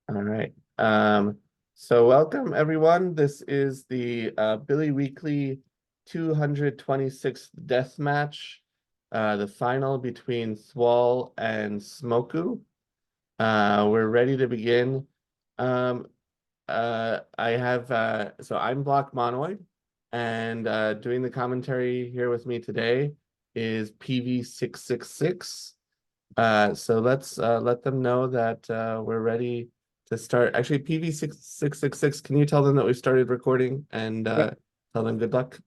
All right. So welcome everyone. This is the Billy Weekly 226th death match, the final between thwol and smoku. We're ready to begin. Um, I have so I'm blockmonoid, and doing the commentary here with me today is PV666. So let's let them know that we're ready to start. Actually, PV666, can you tell them that we've started recording and Yeah. tell them good luck?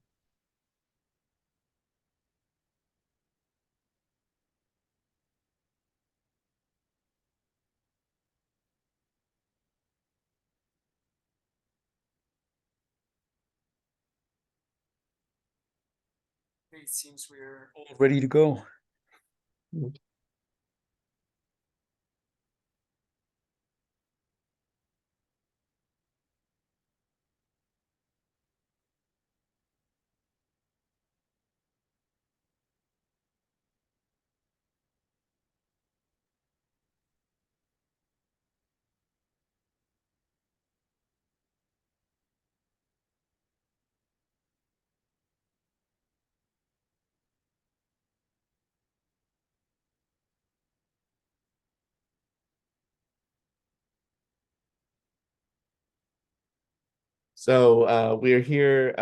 It seems we're all ready to go. So we're here.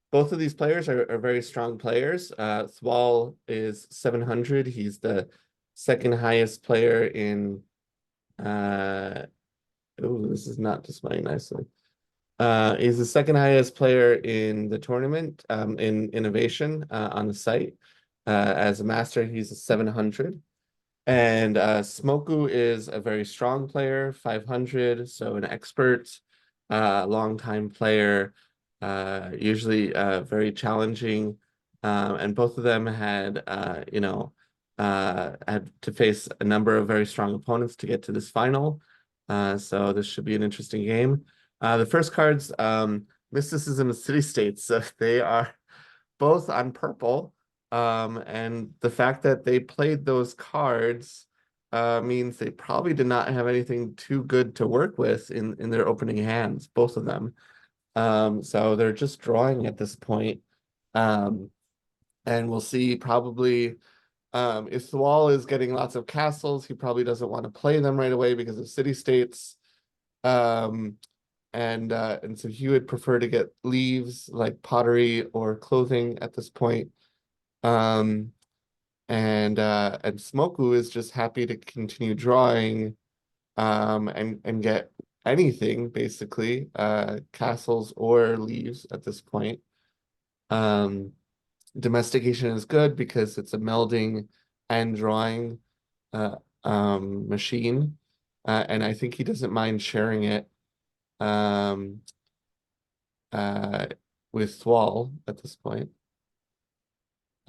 Both of these players are very strong players. thwol is 700. He's the second highest player in. Oh, this is not displaying nicely. He's the second highest player in the tournament, in innovation on the site. As a master, he's a 700. And Smoku is a very strong player, 500, so an expert, longtime player, usually very challenging. And both of them had, had to face a number of very strong opponents to get to this final. So this should be an interesting game. The first cards, Mysticism and City States, so they are both on purple. And the fact that they played those cards means they probably did not have anything too good to work with in their opening hands, both of them. So they're just drawing at this point. Um, and we'll see probably if thwol is getting lots of castles, he probably doesn't want to play them right away because of city states. Um, and so he would prefer to get leaves like pottery or clothing at this point. Um, and Smoku is just happy to continue drawing and get anything basically, castles or leaves at this point. Um, Domestication is good because it's a melding and drawing uh, machine. And I think he doesn't mind sharing it um, uh, with thwol at this point.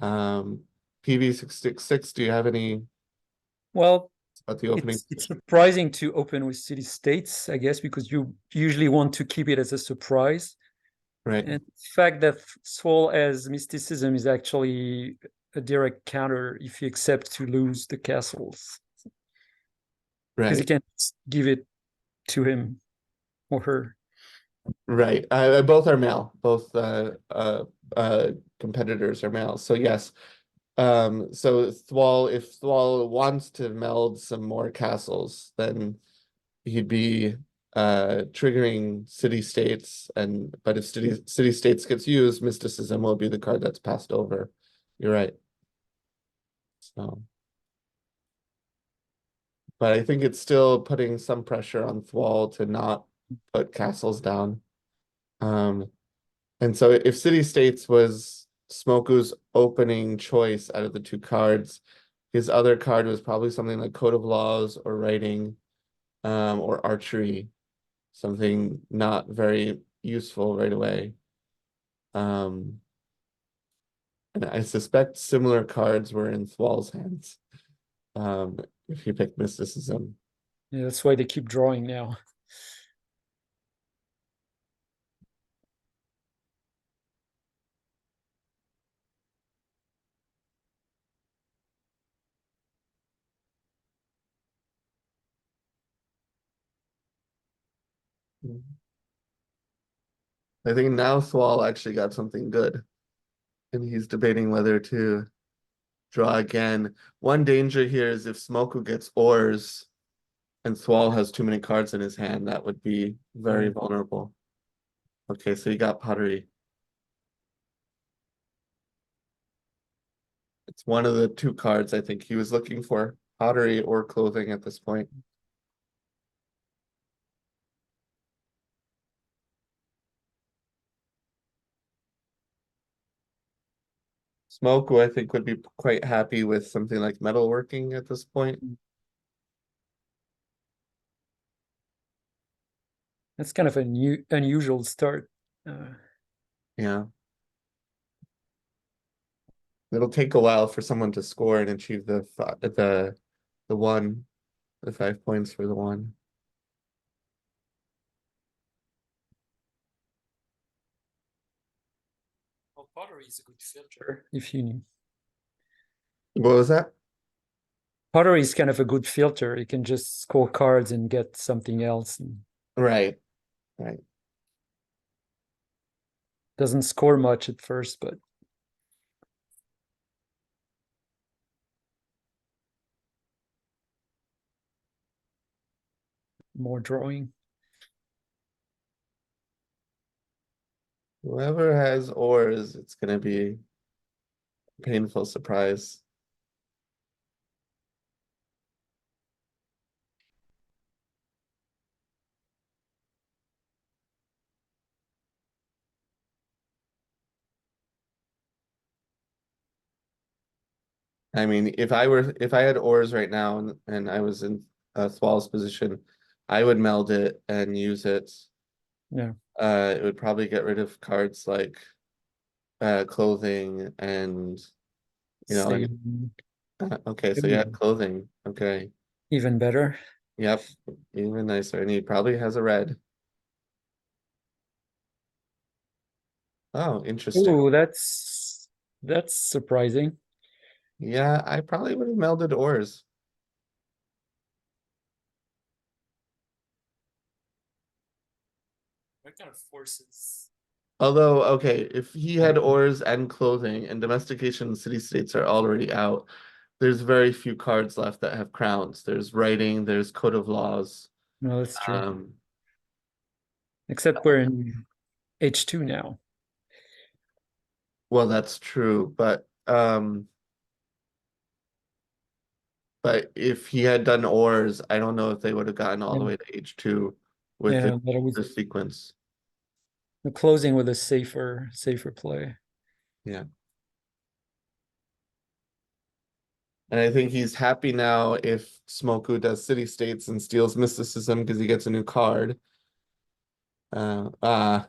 PV666, do you have any Well, about the opening? it's surprising to open with city states, I guess, because you usually want to keep it as a surprise. Right, And the fact that Soul as mysticism is actually a direct counter if you accept to lose the castles, because you right. can't give it to him or her. Right. Both are male. Both competitors are male. So yes. So thwol, if thwol wants to meld some more castles, then he'd be triggering city states. And but if city states gets used, mysticism will be the card that's passed over. You're right. So, but I think it's still putting some pressure on thwol to not put castles down. Um, And so if City States was Smoku's opening choice out of the two cards, his other card was probably something like Code of Laws or Writing, or Archery, something not very useful right away. Um, and I suspect similar cards were in thwol's hands, if he picked Mysticism. Yeah, that's why they keep drawing now. I think now thwol actually got something good, and he's debating whether to draw again. One danger here is if ssmoku gets ores and thwol has too many cards in his hand, that would be very vulnerable. Okay, so he got pottery. It's one of the two cards I think he was looking for, pottery or clothing at this point. ssmoku, I think, would be quite happy with something like metalworking at this point. That's kind of a new unusual start. Yeah. It'll take a while for someone to score and achieve the one, the 5 points for the one. Well, pottery is a good filter if you need. What was that? Pottery is kind of a good filter. You can just score cards and get something else. And Right, right. doesn't score much at first, but more drawing. Whoever has ores, it's gonna be a painful surprise. I mean, if I had ores right now and I was in thwol's position, I would meld it and use it. Yeah. It would probably get rid of cards like clothing and any Same. okay, so yeah, clothing. Okay. Even better. Yep. Even nicer. And he probably has a red. Oh, interesting. Oh, that's surprising. Yeah, I probably would have melded ores. What kind of forces? Although, okay, if he had ores and clothing and domestication and city states are already out, there's very few cards left that have crowns. There's writing, there's code of laws. No, that's true. Um, Except we're in H2 now. well, that's true, but if he had done ores, I don't know if they would have gotten all the Yeah, way to H2 with yeah, that was the sequence. the closing with a safer play. Yeah. And I think he's happy now if ssmoku does city states and steals mysticism because he gets a new card. Uh, ah.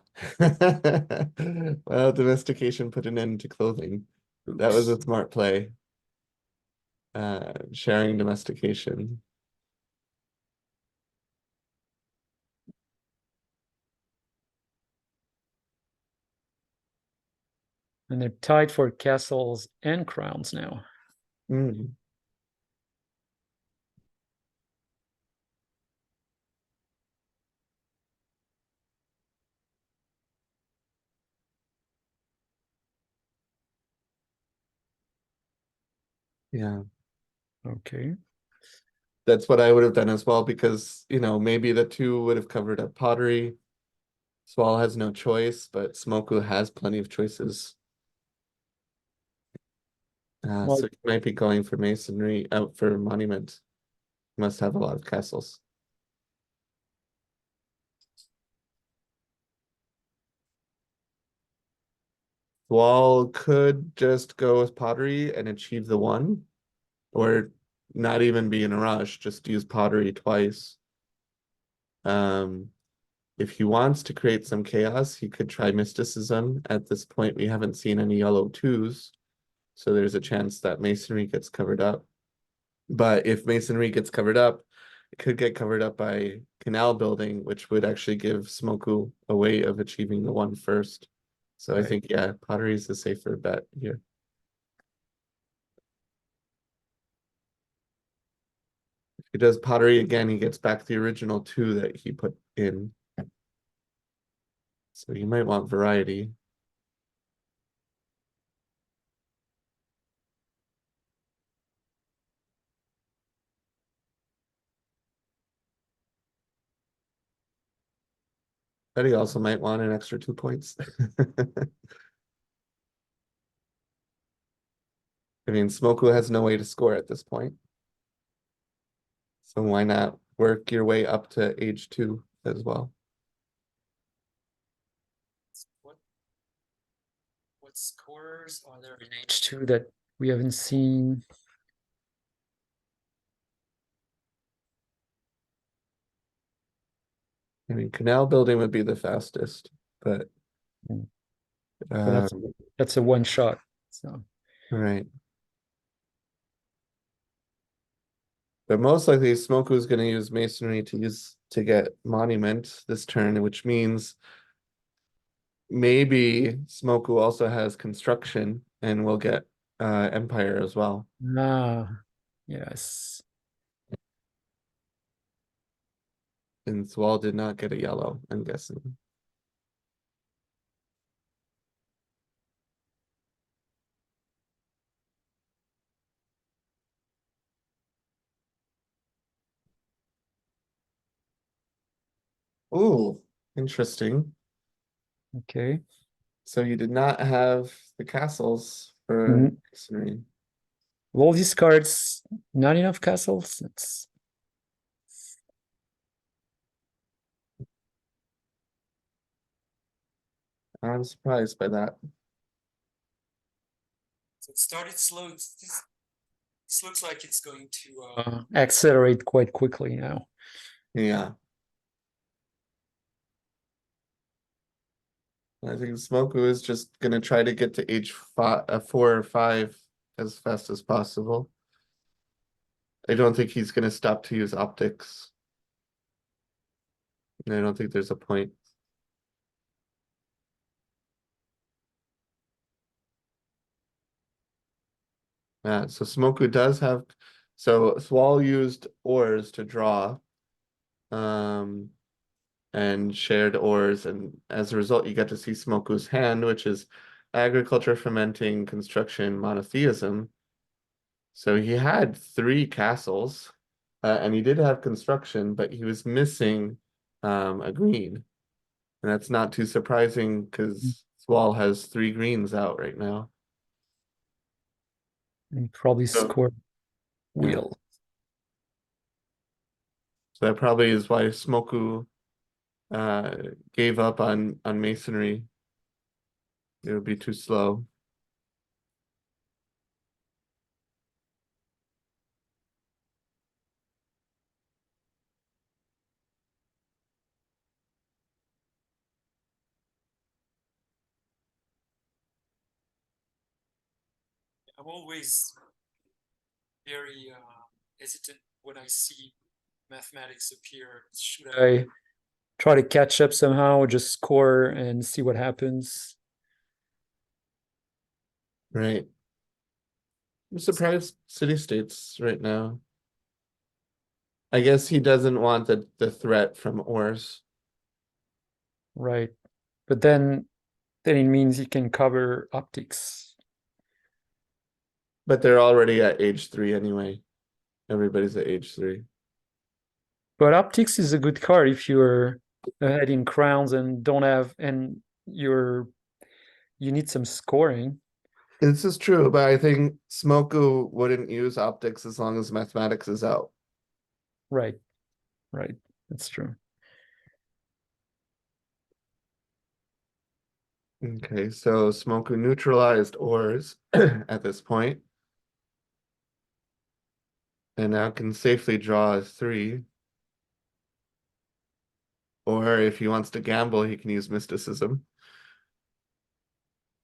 Well, domestication put an end to clothing. That was Oops. a smart play. Sharing domestication. And they're tied for castles and crowns now. Mm, yeah. Okay. That's what I would have done as well because, maybe the two would have covered up pottery. Swal has no choice, but ssmoku has plenty of choices. Well, So he might be going for masonry, out for monument. Must have a lot of castles. Wall could just go with pottery and achieve the one, or not even be in a rush, just use pottery twice. Um, if he wants to create some chaos, he could try mysticism. At this point, we haven't seen any yellow twos, so there's a chance that masonry gets covered up. But if masonry gets covered up, it could get covered up by canal building, which would actually give ssmoku a way of achieving the one first. So I right. think, yeah, pottery is the safer bet here. If he does pottery again, he gets back the original two that he put in. So you might want variety. But he also might want an extra 2 points. I mean, Smoku has no way to score at this point. So why not work your way up to age 2 as well? What scores are there in H2 that we haven't seen? I mean, canal building would be the fastest, but Mm. But uh, that's a one shot. So right. But most likely Smoku is going to use masonry to get monument this turn, which means maybe Smoku also has construction and will get empire as well. ah yes. And thwol did not get a yellow, I'm guessing. Ooh, interesting. Okay. So you did not have the castles for Mhm. masonry. All these cards, not enough castles. It's I'm surprised by that. it started slow. This looks like it's going to accelerate quite quickly now. Yeah. I think Smoku is just gonna try to get to age 4 or 5 as fast as possible. I don't think he's gonna stop to use optics. I don't think there's a point. So Smoku does have, so thwol used ores to draw, um, and shared ores, and as a result, you get to see Smoku's hand, which is agriculture, fermenting, construction, monotheism. So he had 3 castles, and he did have construction, but he was missing a green. And that's not too surprising because thwol has 3 greens out right now. And probably So score yeah. wheel. So that probably is why Smoku uh gave up on masonry. It would be too slow. I'm always very hesitant when I see mathematics appear. Should I try to catch up somehow or just score and see what happens? Right. I'm surprised city states right now. I guess he doesn't want the threat from ores, Right. But then it means you can cover optics. but they're already at age 3 anyway. Everybody's at age 3. But optics is a good card if you're ahead in crowns and don't have and you need some scoring. This is true, but I think Smoku wouldn't use optics as long as mathematics is out. Right, right. That's true. Okay, so Smoku neutralized ores at this point, and now can safely draw a 3. Or if he wants to gamble, he can use mysticism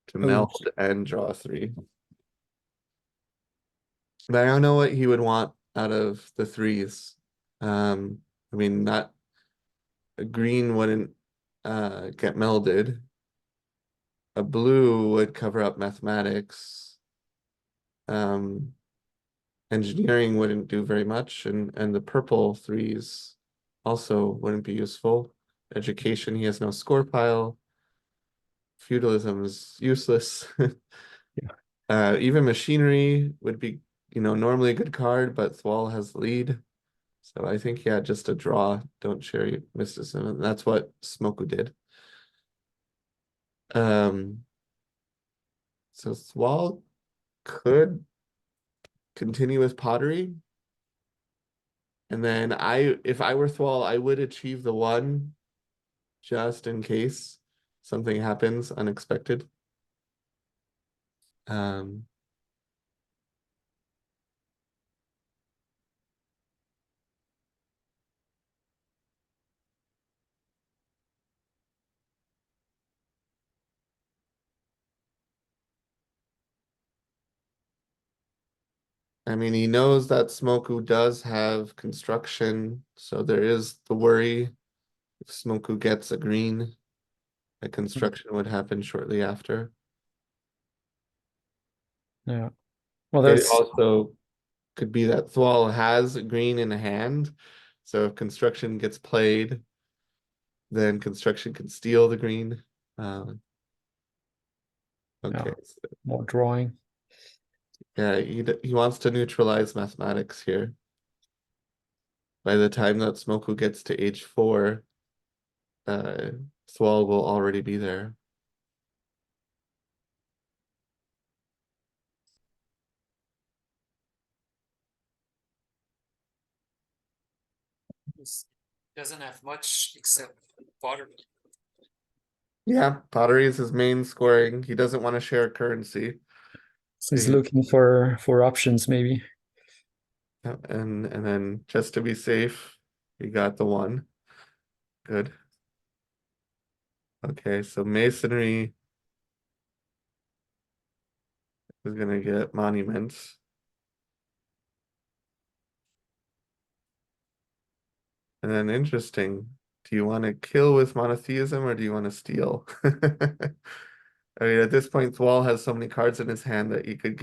to Oh, meld and draw a 3. But I don't know what he would want out of the 3s. I mean, not a green wouldn't get melded. A blue would cover up mathematics. Um, engineering wouldn't do very much, and the purple 3s also wouldn't be useful. Education, he has no score pile. feudalism is useless. Yeah. Even machinery would be, normally a good card, but thwol has lead. So I think, yeah, just a draw. Don't share your mysticism. And that's what Smoku did. Um, so thwol could continue with pottery. And then if I were thwol, I would achieve the one just in case something happens unexpected. Um, I mean, he knows that Smoku does have construction, so there is the worry if Smoku gets a green, a construction would happen shortly after. Yeah. Well, It there's also could be that thwol has a green in hand, so if construction gets played, then construction can steal the green. Um, yeah, okay, more drawing. yeah, he wants to neutralize mathematics here. By the time that Smoku gets to age 4, uh, thwol will already be there. Doesn't have much except pottery. Yeah, pottery is his main scoring. He doesn't want to share currency. So he's He- looking for options maybe. and then just to be safe, he got the one. Good. Okay, so masonry is gonna get monuments. And then interesting. Do you want to kill with monotheism or do you want to steal? I mean, at this point, Thwol has so many cards in his hand that he could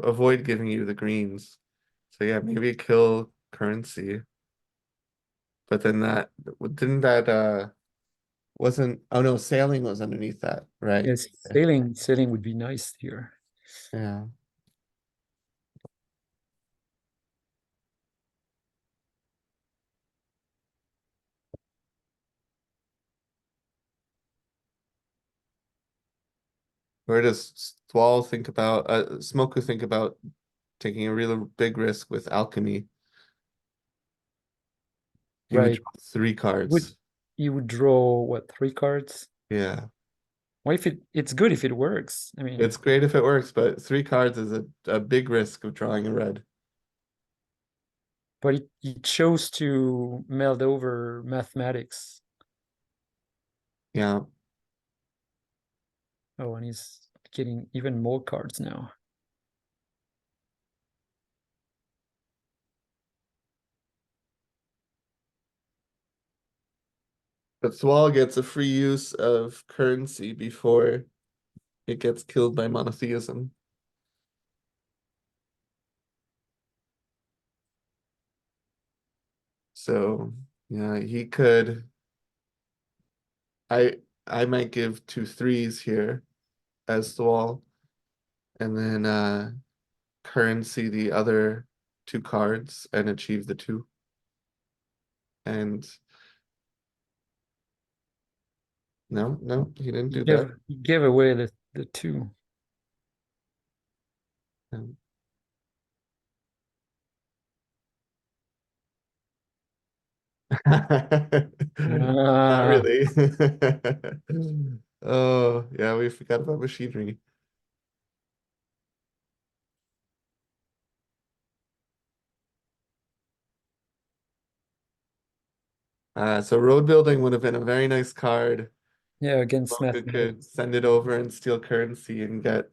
avoid giving you the greens. So yeah, maybe kill currency. But then didn't that wasn't, oh no, sailing was underneath that, right? Yes, sailing would be nice here. Yeah. Where does Smoku think about taking a really big risk with alchemy? He would Right. draw 3 Would cards. you would draw what, 3 cards? Yeah. What if it's good if it works? I mean, It's great if it works, but 3 cards is a big risk of drawing a red. but he chose to meld over mathematics. Yeah. Oh, and he's getting even more cards now. But Thwol gets a free use of currency before it gets killed by monotheism. So yeah, he could. I I might give 2 3s here as Thwol, and then currency the other 2 cards and achieve the 2. And no, no, he didn't He do that. gave away the 2. Um, Not Ah, really. Oh, yeah, we forgot about machinery. So road building would have been a very nice card. yeah, against Boca could mathematics. send it over and steal currency and get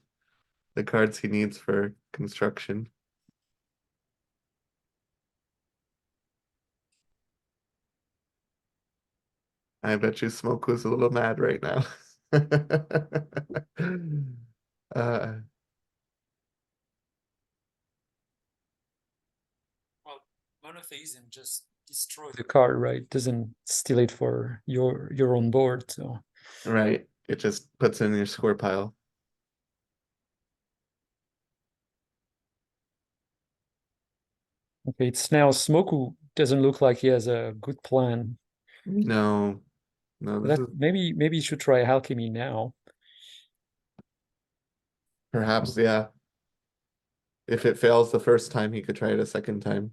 the cards he needs for construction. I bet you Smoke was a little mad right now. Uh, Well, monotheism just destroy the card, right? Doesn't steal it for your own board. So right. it just puts it in your score pile. Okay, it's now Smoku doesn't look like he has a good plan. No, no, this That is maybe you should try alchemy now. perhaps, yeah. If it fails the first time, he could try it a second time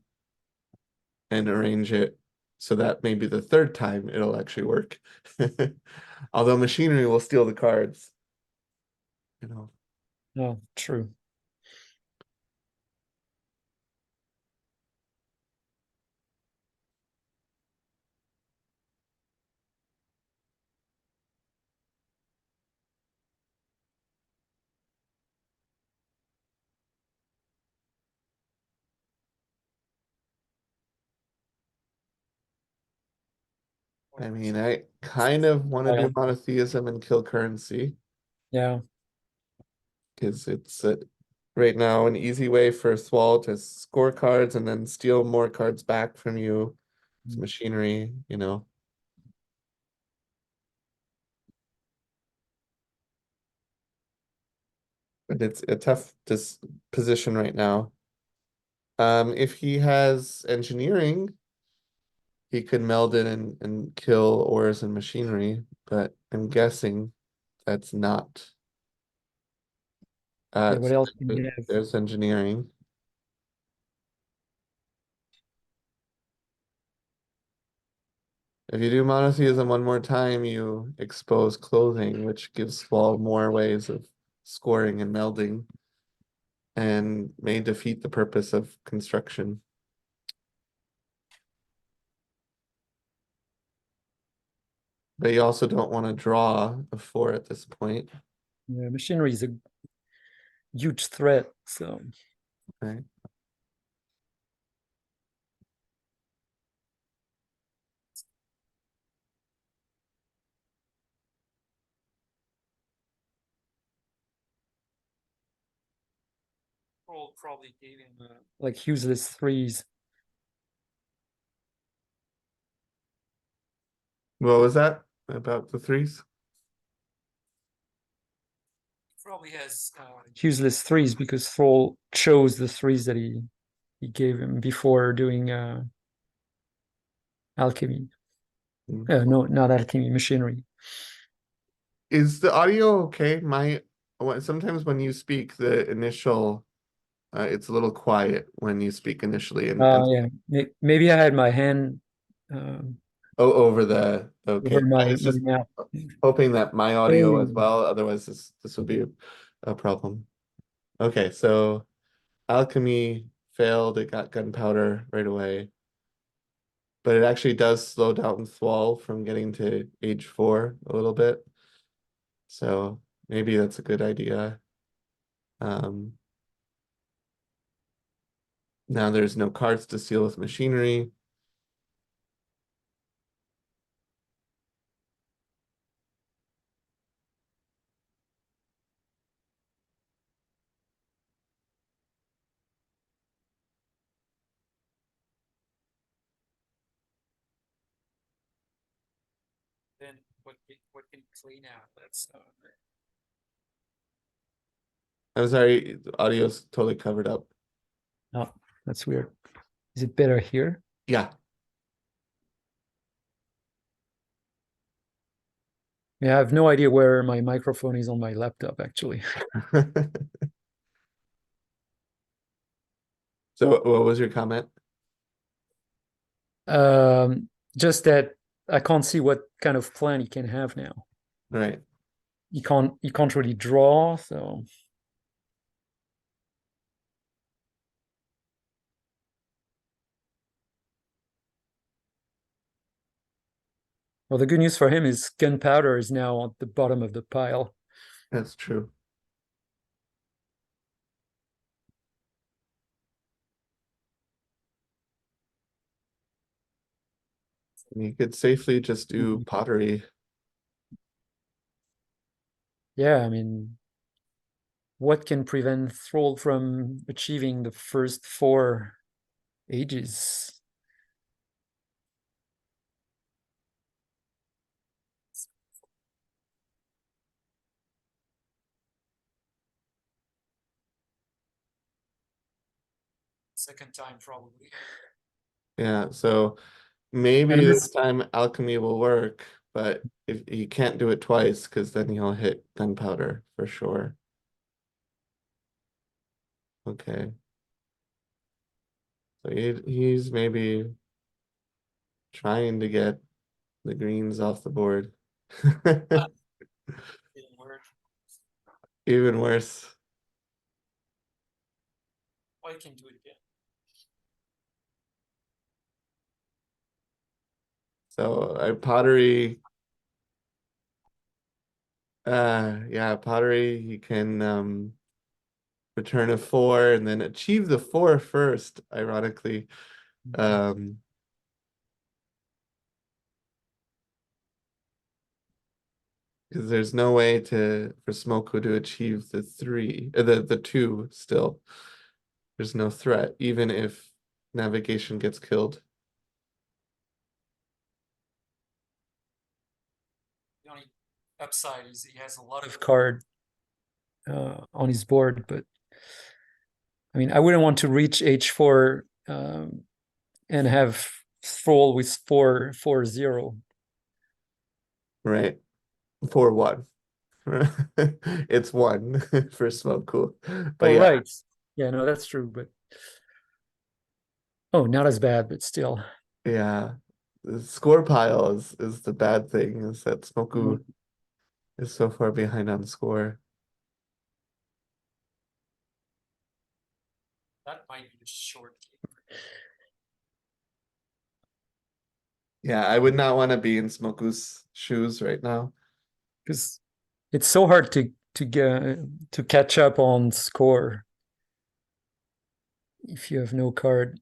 and arrange it so that maybe the third time it'll actually work. Although machinery will steal the cards, you know. Oh, true. I mean, I kind of want to do monotheism and kill currency Yeah. because it's right now an easy way for thwol to score cards and then steal more cards back from you. It's machinery, you know. But it's a tough position right now. If he has engineering, he could meld it and kill ores and machinery, but I'm guessing that's not. Yeah, what So else can you have? there's engineering. If you do monotheism one more time, you expose clothing, which gives Swall more ways of scoring and melding, and may defeat the purpose of construction. But you also don't want to draw a four at this point, Yeah, machinery is a huge threat. So right? probably gave him like useless threes. What was that about the threes? Probably has useless threes because Thrall chose the threes that he gave him before doing alchemy. Mm. No, not alchemy, machinery. Is the audio okay? Sometimes when you speak, the initial it's a little quiet when you speak initially, and Yeah, maybe I had my hand um, oh, over the over okay. I was my just mouth. hoping that my audio as Hey, well. Otherwise, this would be a problem. Okay, so alchemy failed. It got gunpowder right away, but it actually does slow down Thwol from getting to age 4 a little bit. So maybe that's a good idea. Um, Now there's no cards to steal with machinery. then what can play now? That's I'm sorry, the audio's totally covered up. oh, that's weird. Is it better here? Yeah. Yeah, I have no idea where my microphone is on my laptop actually. So what was your comment? Just that I can't see what kind of plan he can have now. Right. He can't really draw, so well the good news for him is gunpowder is now at the bottom of the pile. That's true. You could safely just do pottery. Yeah, I mean, what can prevent Thrall from achieving the first four ages? second time probably. Yeah, so maybe this time alchemy will work, but if he can't do it twice, because then he'll hit gunpowder for sure. Okay. So he's maybe trying to get the greens off the board. Didn't work. Even worse. I can do it again. So pottery, yeah, pottery, he can return a 4 and then achieve the 4 first, ironically. Um, because there's no way for Smoku to achieve the 3, the 2 still. There's no threat, even if navigation gets killed. The only upside is he has a lot of card on his board, but I mean, I wouldn't want to reach h4 and have thwol with 4-4-0. Right? For 1. It's 1 for Smoku. But Oh, yeah, right. Yeah, no, that's true, but oh, not as bad, but still. yeah. The score pile is the bad thing, is that Smoku Mm, is so far behind on score. that might be a short game. Yeah, I would not want to be in Smoku's shoes right now. Because it's so hard to get to catch up on score if you have no card.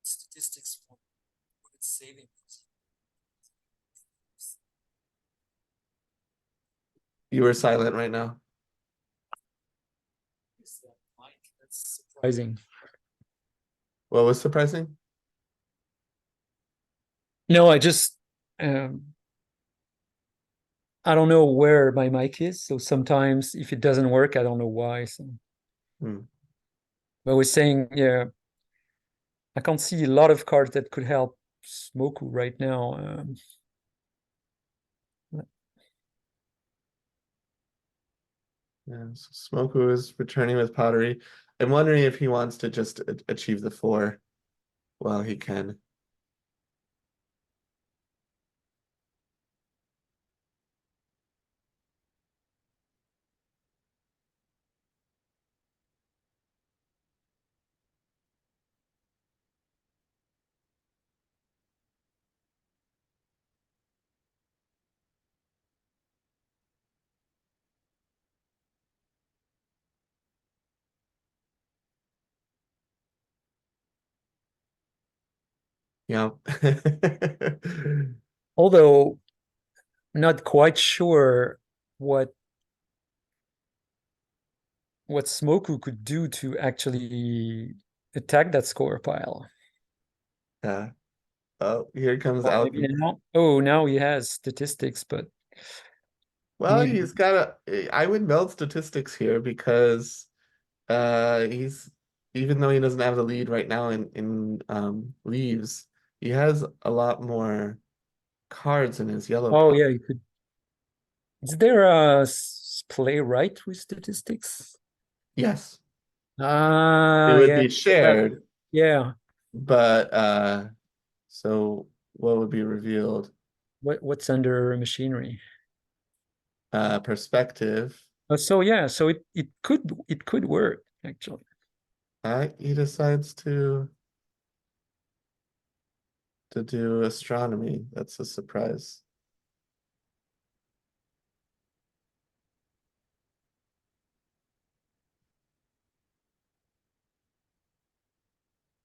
Statistics for what it's saving. You were silent right now. Is that Mike? That's surprising. What was surprising? No, um, I don't know where my mic is, so sometimes if it doesn't work, I don't know why. So, Hmm. but we're saying, yeah, I can't see a lot of cards that could help Smoku right now. Yeah, so Smoku is returning with pottery. I'm wondering if he wants to just achieve the 4 while he can. Yeah. Although not quite sure what what Smoku could do to actually attack that score pile. Yeah. Oh, here comes Or maybe Alchemy. now. Oh, now he has statistics, but Well, he he's got I would meld statistics here because he's even though he doesn't have the lead right now in leaves, he has a lot more cards in his yellow oh pile. yeah, he could. Is there a play right with statistics? Yes. It Ah, would yeah, be that, shared, yeah. but so what would be revealed? What's under machinery? Perspective. Oh, so yeah, so it could work actually. He decides to do astronomy. That's a surprise.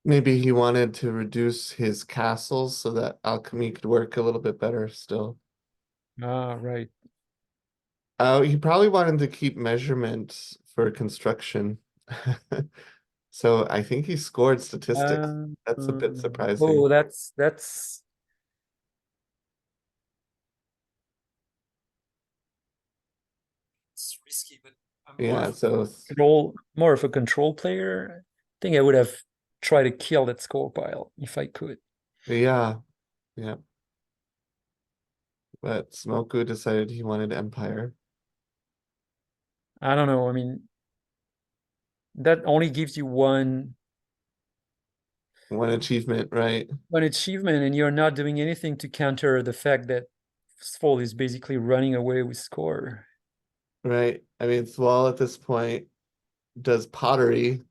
Maybe he wanted to reduce his castles so that alchemy could work a little bit better still. Ah, right. Oh, he probably wanted to keep measurement for construction. So I think he scored statistics. That's a bit Oh, surprising. that's it's risky, but I'm Yeah, so control, more of a control player. I think I would have tried to kill that score pile if I could. yeah, yeah. But Smoku decided he wanted Empire. I don't know. I mean, that only gives you One achievement, right? one achievement, and you're not doing anything to counter the fact that thwol is basically running away with score. Right. I mean, thwol at this point does pottery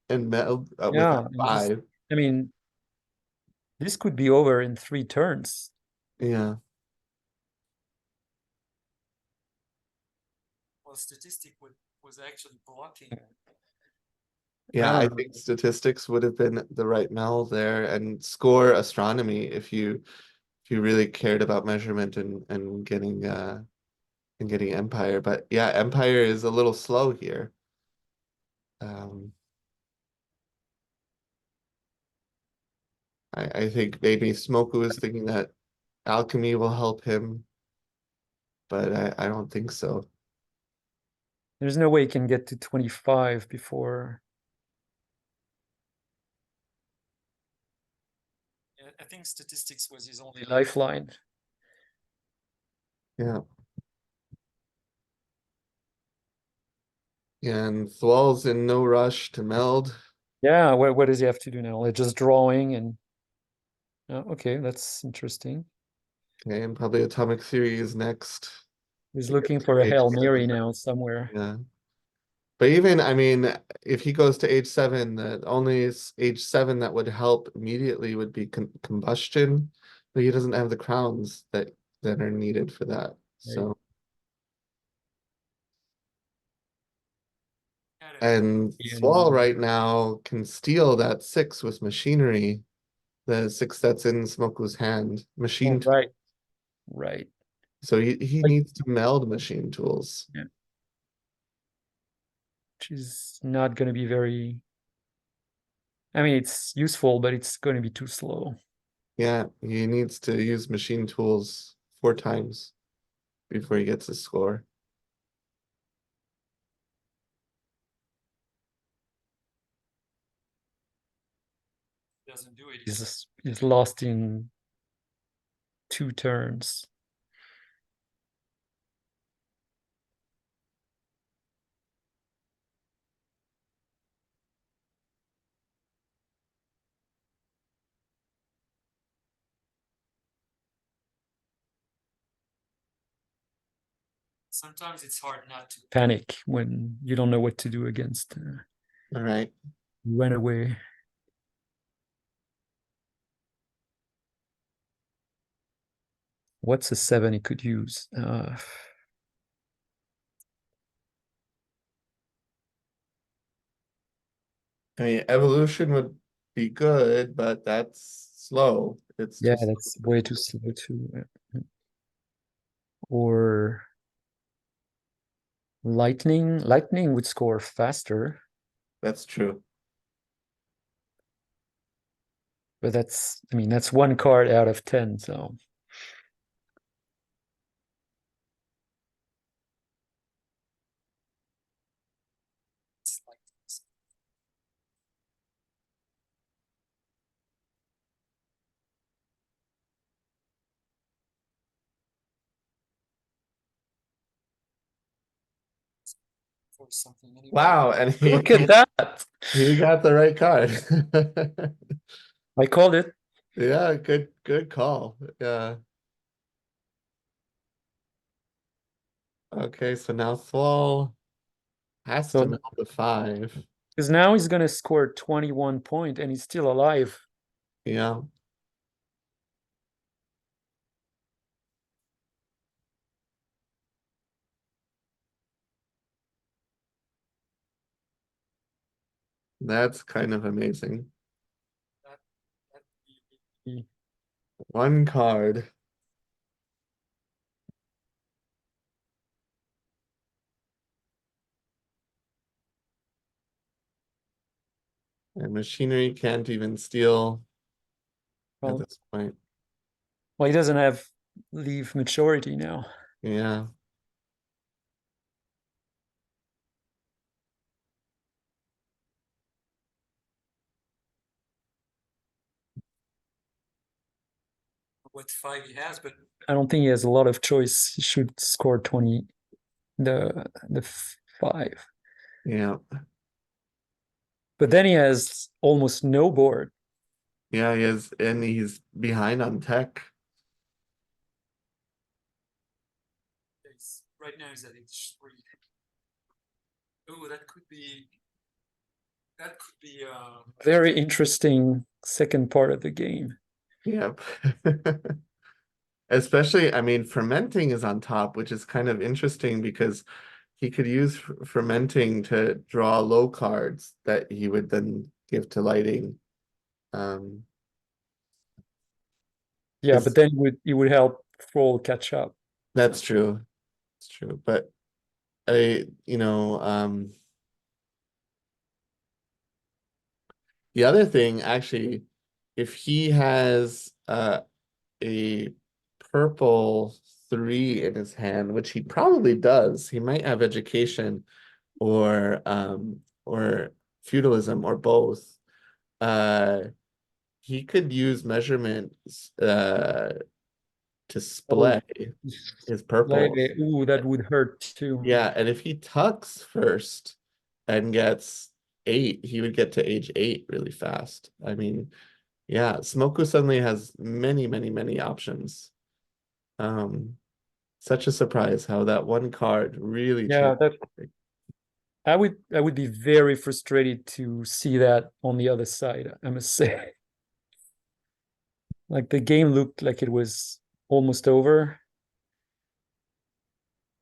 and meld with Yeah, and just five. I mean, this could be over in 3 turns. Yeah. Well, was actually blocking. I Yeah, don't I know. think statistics would have been the right meld there and score astronomy if you really cared about measurement and getting Empire. But yeah, Empire is a little slow here. Um, I think maybe Smoku is thinking that alchemy will help him, but I don't think so. There's no way he can get to 25 before. Yeah, I think statistics was his only lifeline. Yeah. And Thwol's in no rush to meld. Yeah, what does he have to do now? Like just drawing and okay, that's interesting. Okay, and probably Atomic Theory is next He's to get looking to for a age Hail Mary seven. now somewhere. Yeah. But even, I mean, if he goes to age seven, the only age seven that would help immediately would be combustion, but he doesn't have the crowns that are needed for that. Right. So, and Swall And right now can steal that six with machinery, the six that's in Smoku's hand, oh, machine tool. right, right. So he Like, needs to meld machine tools. yeah, which is not going to be very. I mean, it's useful, but it's going to be too slow. Yeah, he needs to use machine tools 4 times before he gets his score. Doesn't do it. He's lost in 2 turns. Sometimes it's hard not to panic when you don't know what to do against All right. run away. What's a 7 he could use? I mean, evolution would be good, but that's slow. It's Yeah, too slow that's for way too Thor. slow too. Or lightning. Lightning would score faster, That's true. but I mean, that's 1 card out of 10. So it's like for something anyway. Wow, and Look at that. he got the right card. I called it. Yeah, good call. Yeah. Okay, so now Thwol has to So meld the five. because now he's gonna score 21 point and he's still alive. Yeah, that's kind of amazing. That, that One card. And machinery can't even steal at well, this point. well, he doesn't have leave maturity now. Yeah. what five he has, but I don't think he has a lot of choice. He should score 20, the five. Yeah. But then he has almost no board. Yeah, he is, and he's behind on tech. Right now he's at H3. Oh, that could be a very interesting second part of the game. Yep. Especially, I mean, fermenting is on top, which is kind of interesting because he could use fermenting to draw low cards that he would then give to lighting. Um, Yeah, but is then it would help thwol catch up. that's true. It's true. But the other thing, actually, if he has a purple three in his hand, which he probably does, he might have education or feudalism or both. Uh, he could use measurements to Oh, splay his purples. ooh, that would hurt too. Yeah, and if he tucks first and gets 8, he would get to age 8 really fast. I mean, yeah, Smoku suddenly has many, many, many options. Um, Such a surprise how that one card really Yeah, changed. that I would be very frustrated to see that on the other side, I must say. Like the game looked like it was almost over.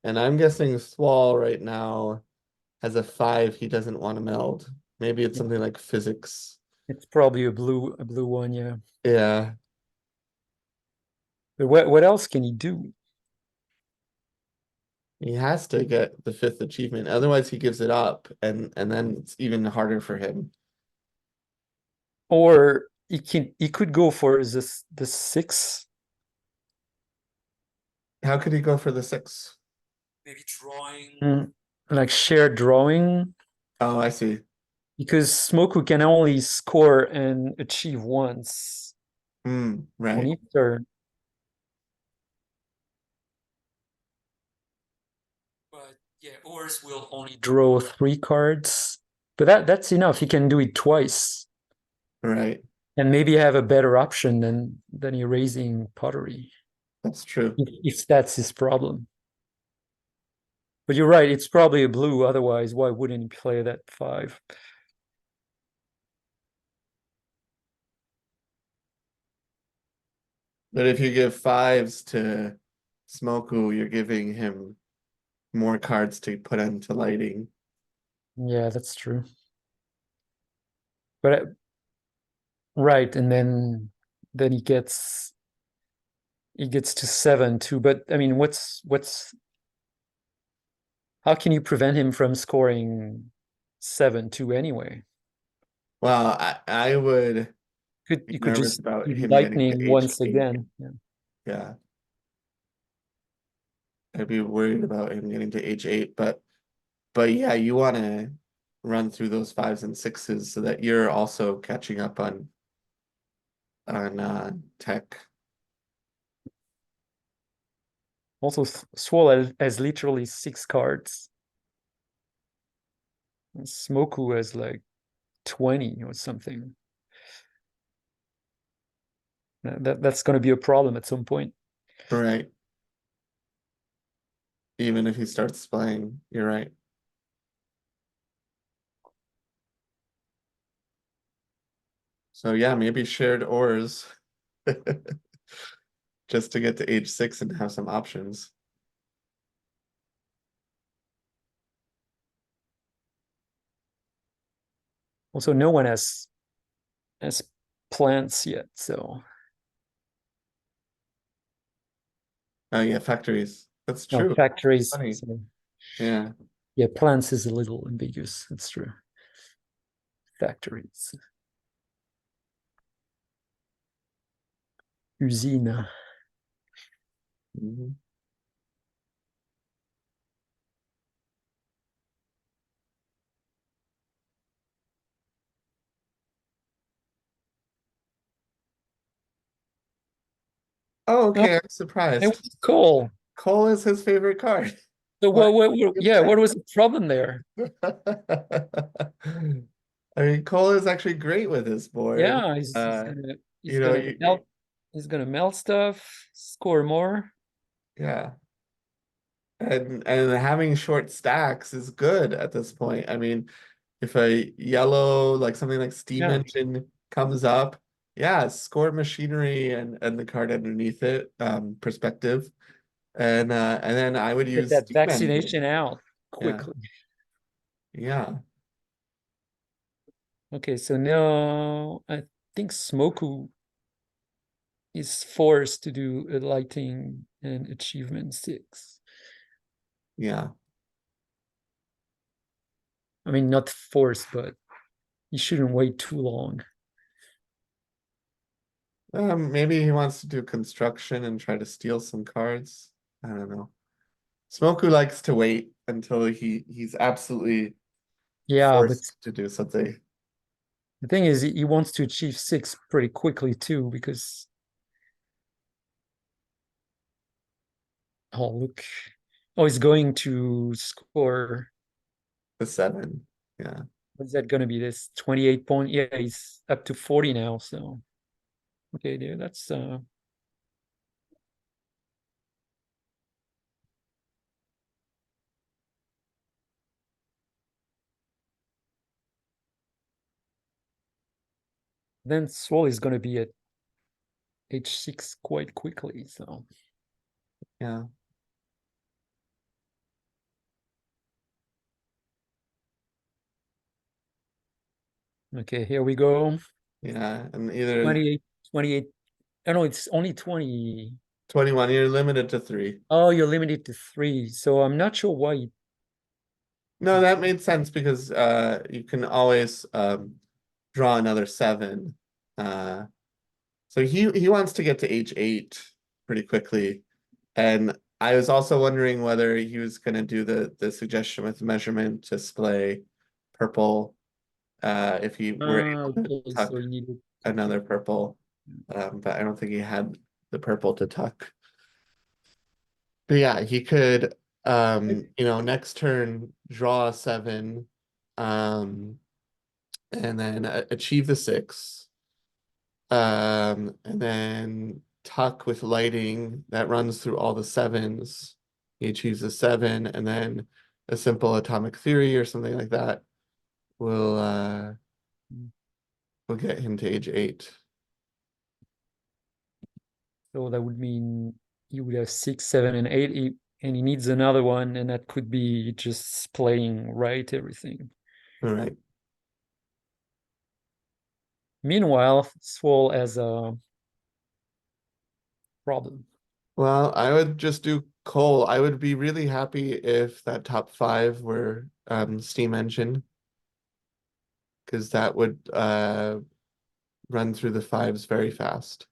And I'm guessing thwol right now has a 5 he doesn't want to meld. Maybe it's something like physics. It's probably a blue one, yeah. Yeah, But what else can he do? he has to get the 5th achievement. Otherwise, he gives it up, and then it's even harder for him. Or he could go for the six. How could he go for the 6? Maybe drawing. Like shared drawing. Oh, I see. Because Smoku can only score and achieve once on Right. each turn. But yeah, Ors will only draw 3 cards. But that's enough. He can do it twice. Right. And maybe have a better option than erasing pottery. That's true. If that's his problem. But you're right, it's probably a blue, otherwise, why wouldn't he play that 5? But if you give 5s to Smoku, you're giving him more cards to put into lighting. Yeah, that's true. But right, and then he gets to 7 too. But I mean, what's how can you prevent him from scoring 7 too anyway? Well, I would Could be you could nervous just about give him getting to lightning age once 8. again. Yeah. Yeah, I'd be worried about him getting to age 8, but yeah, you want to run through those 5s and 6s so that you're also catching up on tech. Also, Swole has literally 6 cards. And Smoku has like 20 or something. That's going to be a problem at some point. Right. Even if he starts playing, you're right. So yeah, maybe shared ores just to get to age 6 and have some options. Also, no one has plants yet, so Oh yeah, factories. That's no true. factories. Funny. So Yeah. yeah, plants is a little ambiguous. That's true. Factories, usine. Mhm. Oh, No, okay. I'm it surprised. was cool. Cole is his favorite card. So Why yeah, upset? what was the problem there? I mean, Cole is actually great with his board. Yeah, he's gonna You know, he's gonna melt stuff, score more. yeah. And having short stacks is good at this point. I mean, if a yellow, like something like Steam Yeah, Engine comes up, yeah, score machinery and the card underneath it, perspective. And then I would get use that Steam Engine. vaccination out Yeah. quickly. Yeah. Okay, so now I think Smoku is forced to do a lighting and achievement 6. Yeah. I mean, not forced, but you shouldn't wait too long. Maybe he wants to do construction and try to steal some cards. I don't know. Smoku likes to wait until he's absolutely Yeah, but forced to do something. the thing is, he wants to achieve 6 pretty quickly too, because oh look, oh he's going to score. The seven. Yeah. What's that going to be? This 28 point? Yeah, he's up to 40 now. So okay, dude, that's then thwol is going to be at H6 quite quickly. So Yeah. okay, here we go. Yeah. And either 28, 28. Oh no, it's only 20. 21, you're limited to three. Oh, you're limited to 3. So I'm not sure why No, he that made sense because you can always draw another seven. Uh so he wants to get to H8 pretty quickly. And I was also wondering whether he was gonna do the suggestion with measurement to display purple if he were able to okay, so tuck he needed to another get purple. But I don't think he had the purple to tuck. But yeah, he could next turn draw a seven, and then achieve the six, and then tuck with lighting that runs through all the sevens. He achieves a seven, and then a simple atomic theory or something like that will will get him to H8. so that would mean you would have 6, 7, and 8, and he needs another one, and that could be just playing right everything. All right. Meanwhile, thwol has a problem. Well, I would just do coal. I would be really happy if that top five were steam engine, because that would run through the fives very fast.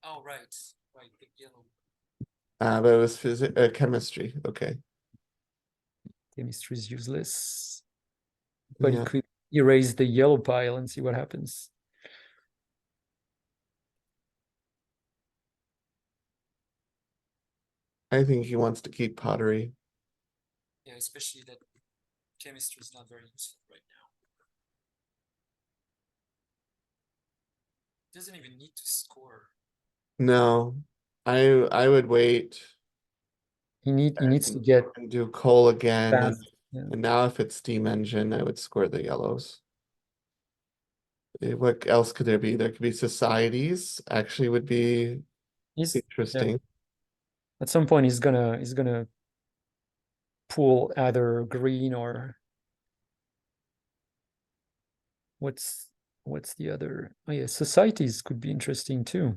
Oh, right, right, the yellow But it was chemistry. Okay. chemistry is useless, but he Yeah, could erase the yellow pile and see what happens. I think he wants to keep pottery. Yeah, especially that chemistry is not very useful right now. Doesn't even need to score. No, I would wait He needs to get and do coal again, fast. Yeah. and now if it's steam engine, I would score the yellows. What else could there be? There could be societies. Actually, would be Yeah. interesting. At some point he's gonna pull either green or what's what's the other? Oh yeah, societies could be interesting too.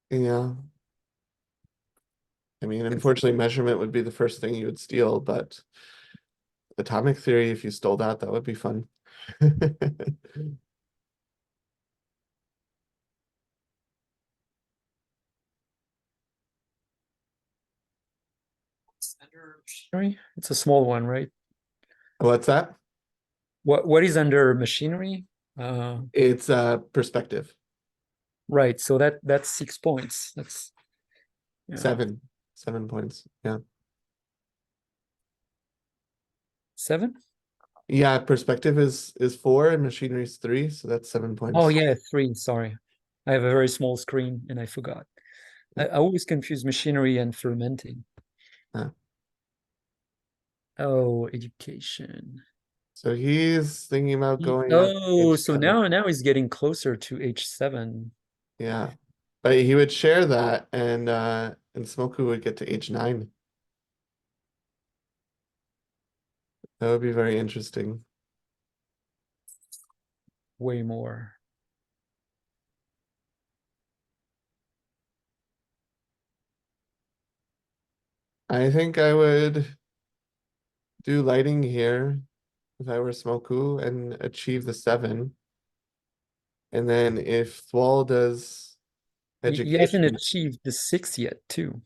Yeah. I mean, 'Cause unfortunately, measurement would be the first thing you would steal, but atomic theory, if you stole that, that would be fun. it's a small one, right? What's that? What is under machinery? Uh, It's perspective. right. So that's 6 points. That's yeah, 7 points. Yeah. 7. Yeah, perspective is 4 and machinery is 3, so that's 7 Oh points. yeah, 3. Sorry, I have a very small screen and I forgot. Yeah. I always confuse machinery and fermenting. Uh, Oh, education. so he's thinking about going on Oh, so H7. now he's getting closer to H7. Yeah. But he would share that and Smoku would get to H9. That would be very interesting. Way more. I think I would do lighting here if I were Smoku and achieve the 7. And then if thwol does He hasn't education, achieved the 6 yet, too.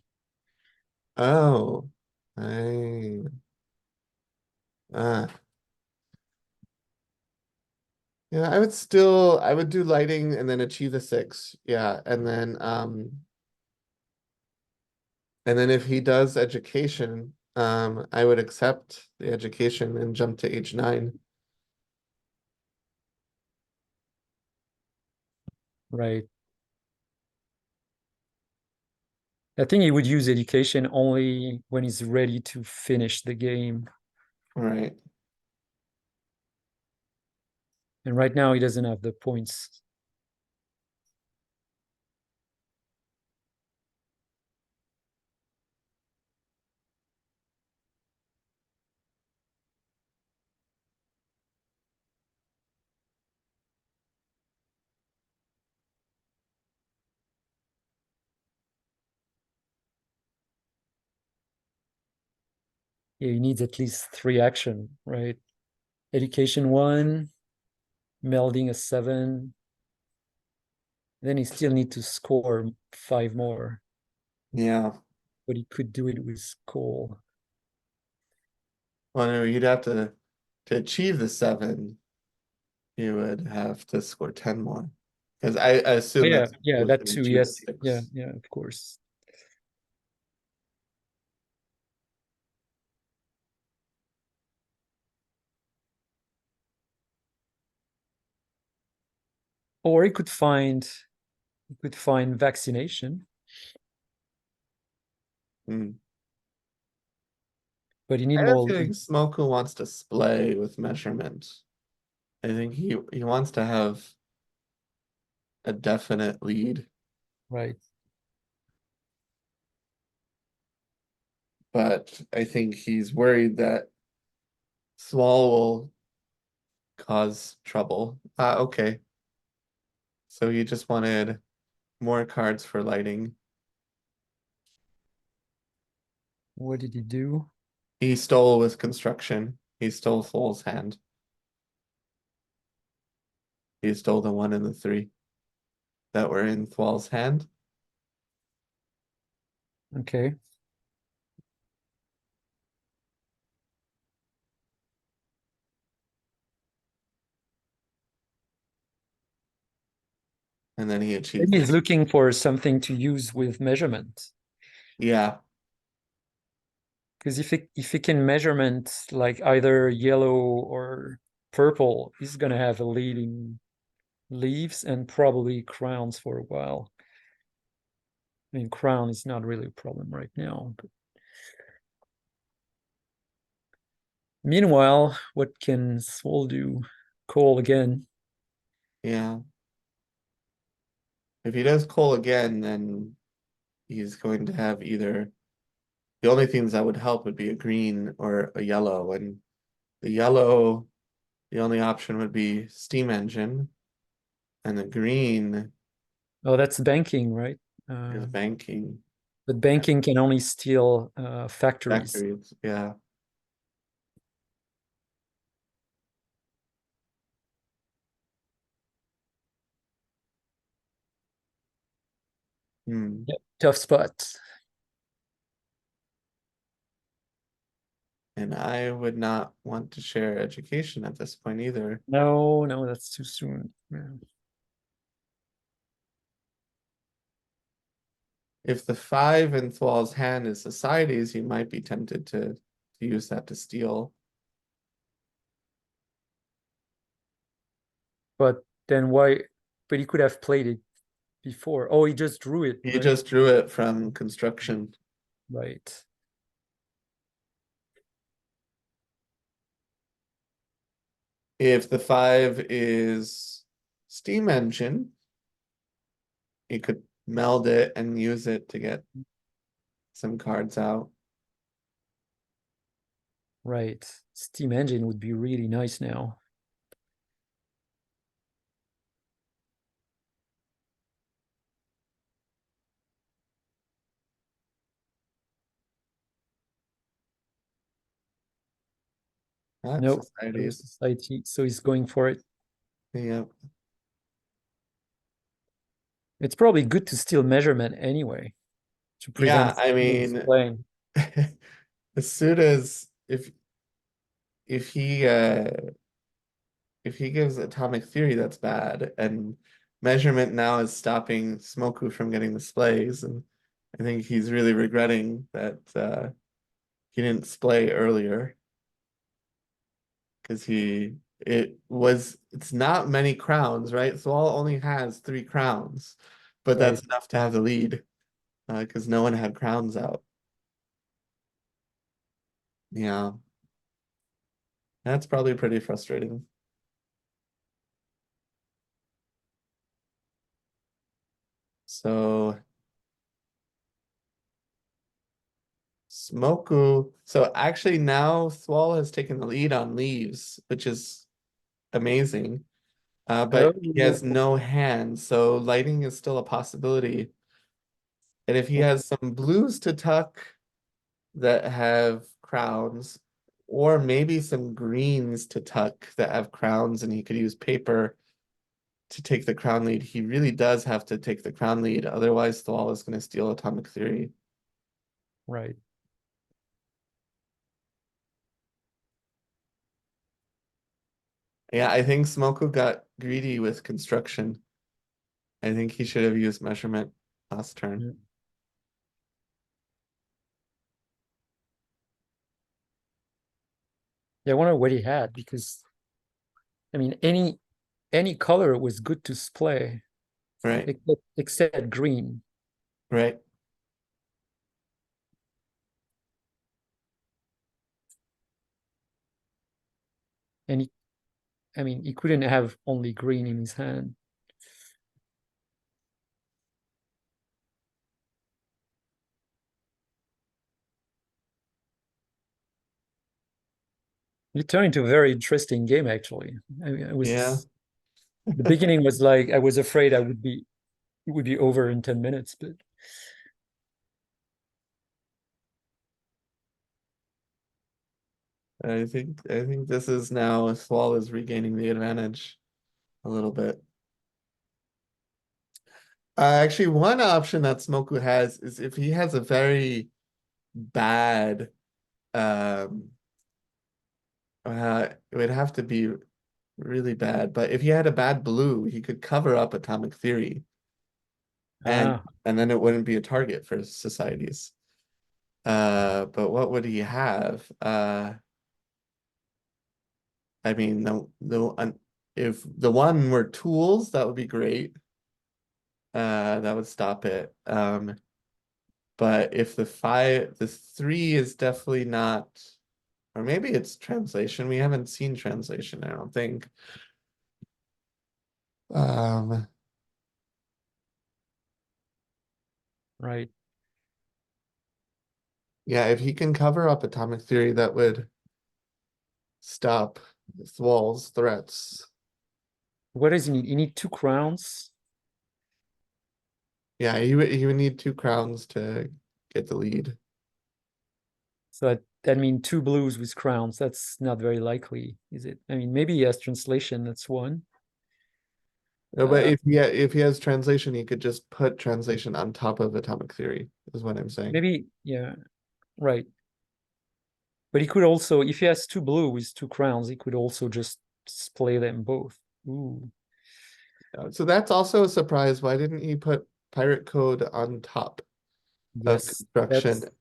oh, I ah. Yeah, I would do lighting and then achieve the 6. Yeah, and then if he does education, I would accept the education and jump to H9. Right. I think he would use education only when he's ready to finish the game. Right. And right now he doesn't have the points. Yeah, he needs at least 3 action, right? Education 1, melding a 7. Then he still need to score 5 more, Yeah. but he could do it with coal. Well, no, you'd have to achieve the 7, you would have to score 10 more. Because I Oh, assume yeah, that's yeah, was that gonna too. achieve the Yes, yeah, 6. yeah, of course. Or he could find vaccination, Hmm. but you need I have a more feeling leads, Smoku wants to splay with measurement. I think he wants to have a definite lead, right? but I think he's worried that thwol will cause trouble. Okay. So he just wanted more cards for lighting. What did he do? He stole with construction. He stole thwol's hand. He stole the 1 and the 3 that were in thwol's hand. Okay. And then he achieved Maybe he's this. looking for something to use with measurement. Yeah. Because if he can measurement like either yellow or purple, he's gonna have a lead in leaves and probably crowns for a while. I mean, crown is not really a problem right now. But meanwhile, what can thwol do? Call again. Yeah. If he does coal again, then he's going to have either the only things that would help would be a green or a yellow. And the yellow, the only option would be steam engine, and the green Oh, that's banking, right? is Uh, banking but banking can only steal factories. factories. Yeah. Hmm. Yep. Tough spot. And I would not want to share education at this point either. No, no, that's too soon. Yeah. If the five in thwol's hand is societies, you might be tempted to use that to steal. But then why? But he could have played it before. Oh, he just drew it, He right? just drew it from construction. Right. If the five is steam engine, you could meld it and use it to get some cards out. Right. Steam engine would be really nice now. That's Nope. No societies. society. So he's going for it. Yeah. It's probably good to steal measurement anyway to Yeah, prevent I students mean, playing. as soon as if he if he gives atomic theory, that's bad. And measurement now is stopping Smoku from getting displays. And I think he's really regretting that he didn't splay earlier because it's not many crowns, right? Thwol only has 3 crowns, but that's Right. enough to have the lead because no one had crowns out. Yeah, that's probably pretty frustrating. So Smoku. So actually now Thwol has taken the lead on leaves, which is amazing. But he has Oh, no hands, so lighting is still a possibility. And if he has some blues to tuck that have crowns, or maybe some greens to tuck that have crowns, and he could use paper to take the crown lead, he really does have to take the crown lead. Otherwise, Thwol is going to steal atomic theory. right. Yeah, I think Smoko got greedy with construction. I think he should have used measurement last turn. Mm. Yeah, I wonder what he had because I mean any color was good to play Right, except green. right. And I mean he couldn't have only green in his hand. It turned into a very interesting game actually. I mean, it Yeah. was the beginning was like I was afraid it would be over in 10 minutes, but I think this is now Swall is regaining the advantage a little bit. Actually, one option that Smoku has is if he has a very bad um it would have to be really bad, but if he had a bad blue, he could cover up atomic theory and ah, and then it wouldn't be a target for societies. But what would he have? I mean, if the one were tools, that would be great. That would stop it. But if the three is definitely not, or maybe it's translation. We haven't seen translation, I don't think. Um, right. yeah, if he can cover up atomic theory, that would stop Thwol's threats. What does he need? He need 2 crowns. Yeah, he would need 2 crowns to get the lead. So that means 2 blues with crowns. That's not very likely, is it? I mean, maybe he has translation, that's one. No, but Uh, if he has translation, he could just put translation on top of atomic theory, is what I'm saying. maybe, yeah, right. But he could also, if he has two blue with two crowns, he could also just play them both. Ooh, So that's also a surprise. Why didn't he put pirate code on top of yes, construction? that's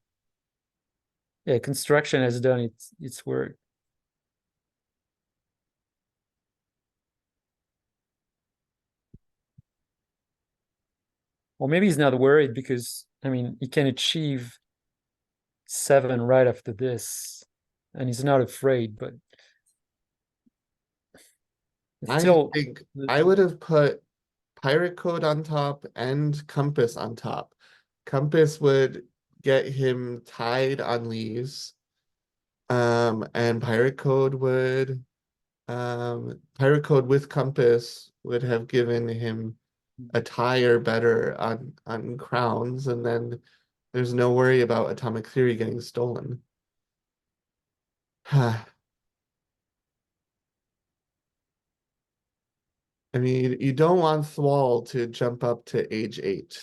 yeah. Construction has done its work. Or maybe he's not worried because I mean he can achieve 7 right after this, and he's not afraid. But it's I still, think I would have put pirate code on top and compass on top. Compass would get him tied on leaves. And pirate code with compass would have given him a tie or better on crowns, and then there's no worry about atomic theory getting stolen. I mean, you don't want thwol to jump up to age 8.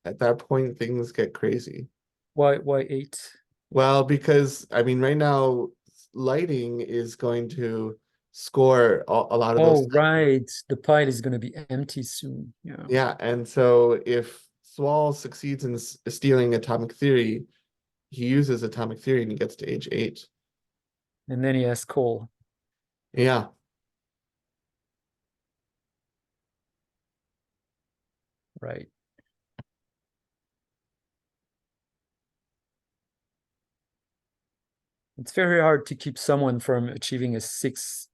At that point, things get crazy. why 8? Well, because I mean, right now, lighting is going to score a lot of those. Oh, right. The pile is going to be empty soon. Yeah. Yeah, and so if thwol succeeds in stealing atomic theory, he uses atomic theory and he gets to age 8. And then he has coal. Yeah, Right. It's very hard to keep someone from achieving a 6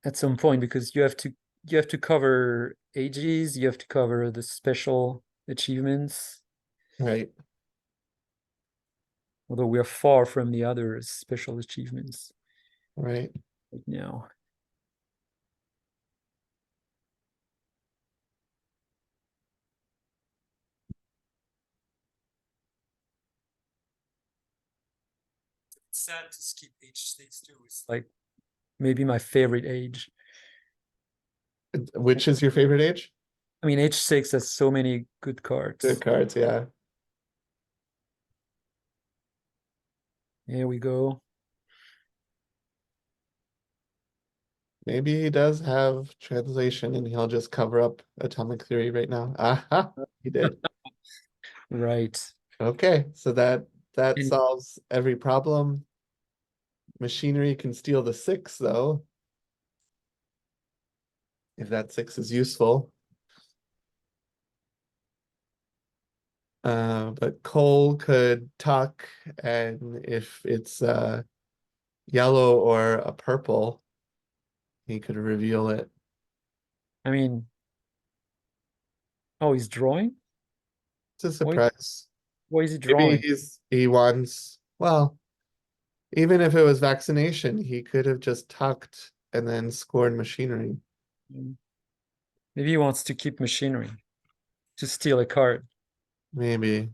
at some point because you have to cover ages, you have to cover the special achievements, right, although we are far from the other special achievements right. right now. It's sad to skip age 6 too. It's like maybe my favorite age. Which is your favorite age? I mean, age 6 has so many good Good cards. cards, yeah. Here we go. Maybe he does have translation and he'll just cover up atomic theory right now. Aha, he did. Right. Okay, so that And solves every problem. Machinery can steal the 6 though, if that 6 is useful. But coal could tuck, and if it's yellow or a purple, he could reveal it. I mean, oh, he's drawing? It's a Why, surprise. why is he Maybe drawing? he wants, well, even if it was vaccination, he could have just tucked and then scored machinery. Maybe he wants to keep machinery to steal a card. Maybe.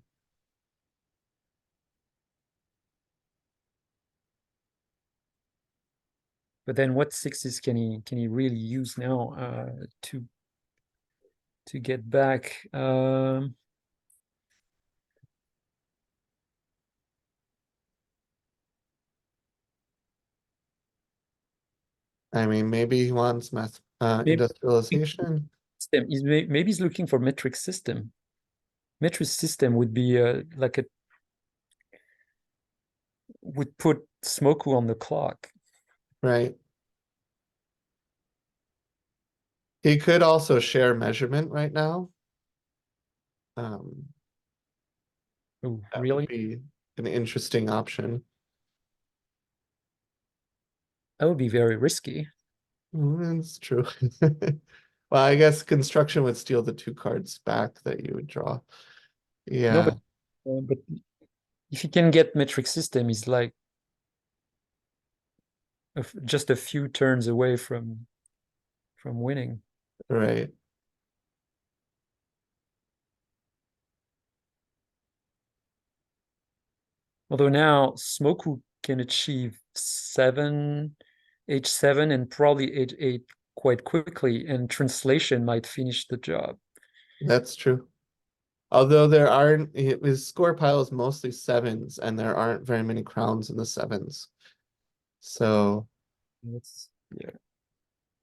But then what sixes can he really use now to get back? I mean, maybe he wants math Maybe industrialization. system. Maybe he's looking for metric system. Metric system would be like a would put Smoku on the clock. Right. He could also share measurement right now. Um, Oh, that would really? be an interesting option. That would be very risky. It's true. Well, I guess construction would steal the 2 cards back that you would draw. No, Yeah, but if he can get metric system, he's like just a few turns away from winning. right. Although now Smoku can achieve 7, H7, and probably H8 quite quickly, and translation might finish the job. That's true. Although there aren't, his score pile is mostly sevens, and there aren't very many crowns in the sevens. So, That's yeah.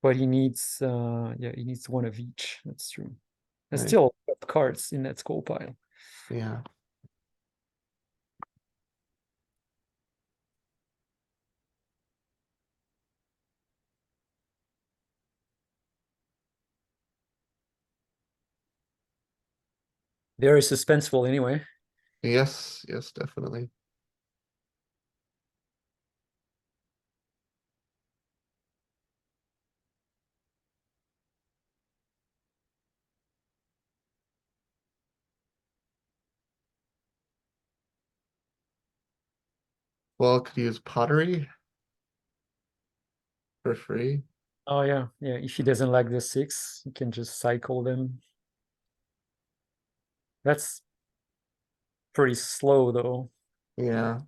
But he needs yeah, he needs one of each. That's true. There's right, still a lot of cards in that skull pile. yeah. Very suspenseful anyway. Yes, yes, definitely. Well, could use pottery for free. Oh yeah, yeah. If he doesn't like the six, he can just cycle them. That's pretty slow though. Yeah.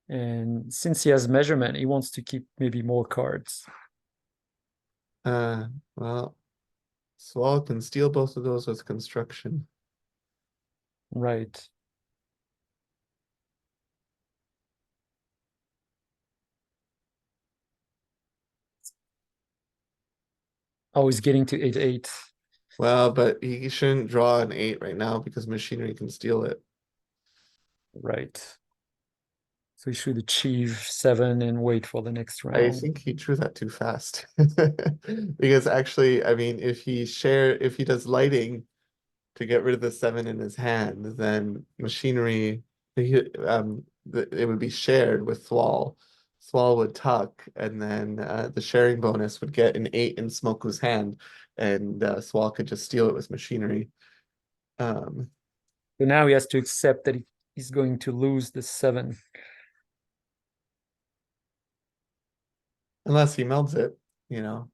And since he has measurement, he wants to keep maybe more cards. Uh, well, thwol can steal both of those with construction. Right. Oh, he's getting to 8-8. Well, but he shouldn't draw an eight right now because machinery can steal it. Right. So he should achieve 7 and wait for the next I round. think he drew that too fast. Because actually, I mean, if he does lighting to get rid of the seven in his hand, then machinery, it would be shared with thwol. Thwol would tuck, and then the sharing bonus would get an eight in Smoku's hand, and thwol could just steal it with machinery. Um, So now he has to accept that he's going to lose the 7. unless he melds it, you know.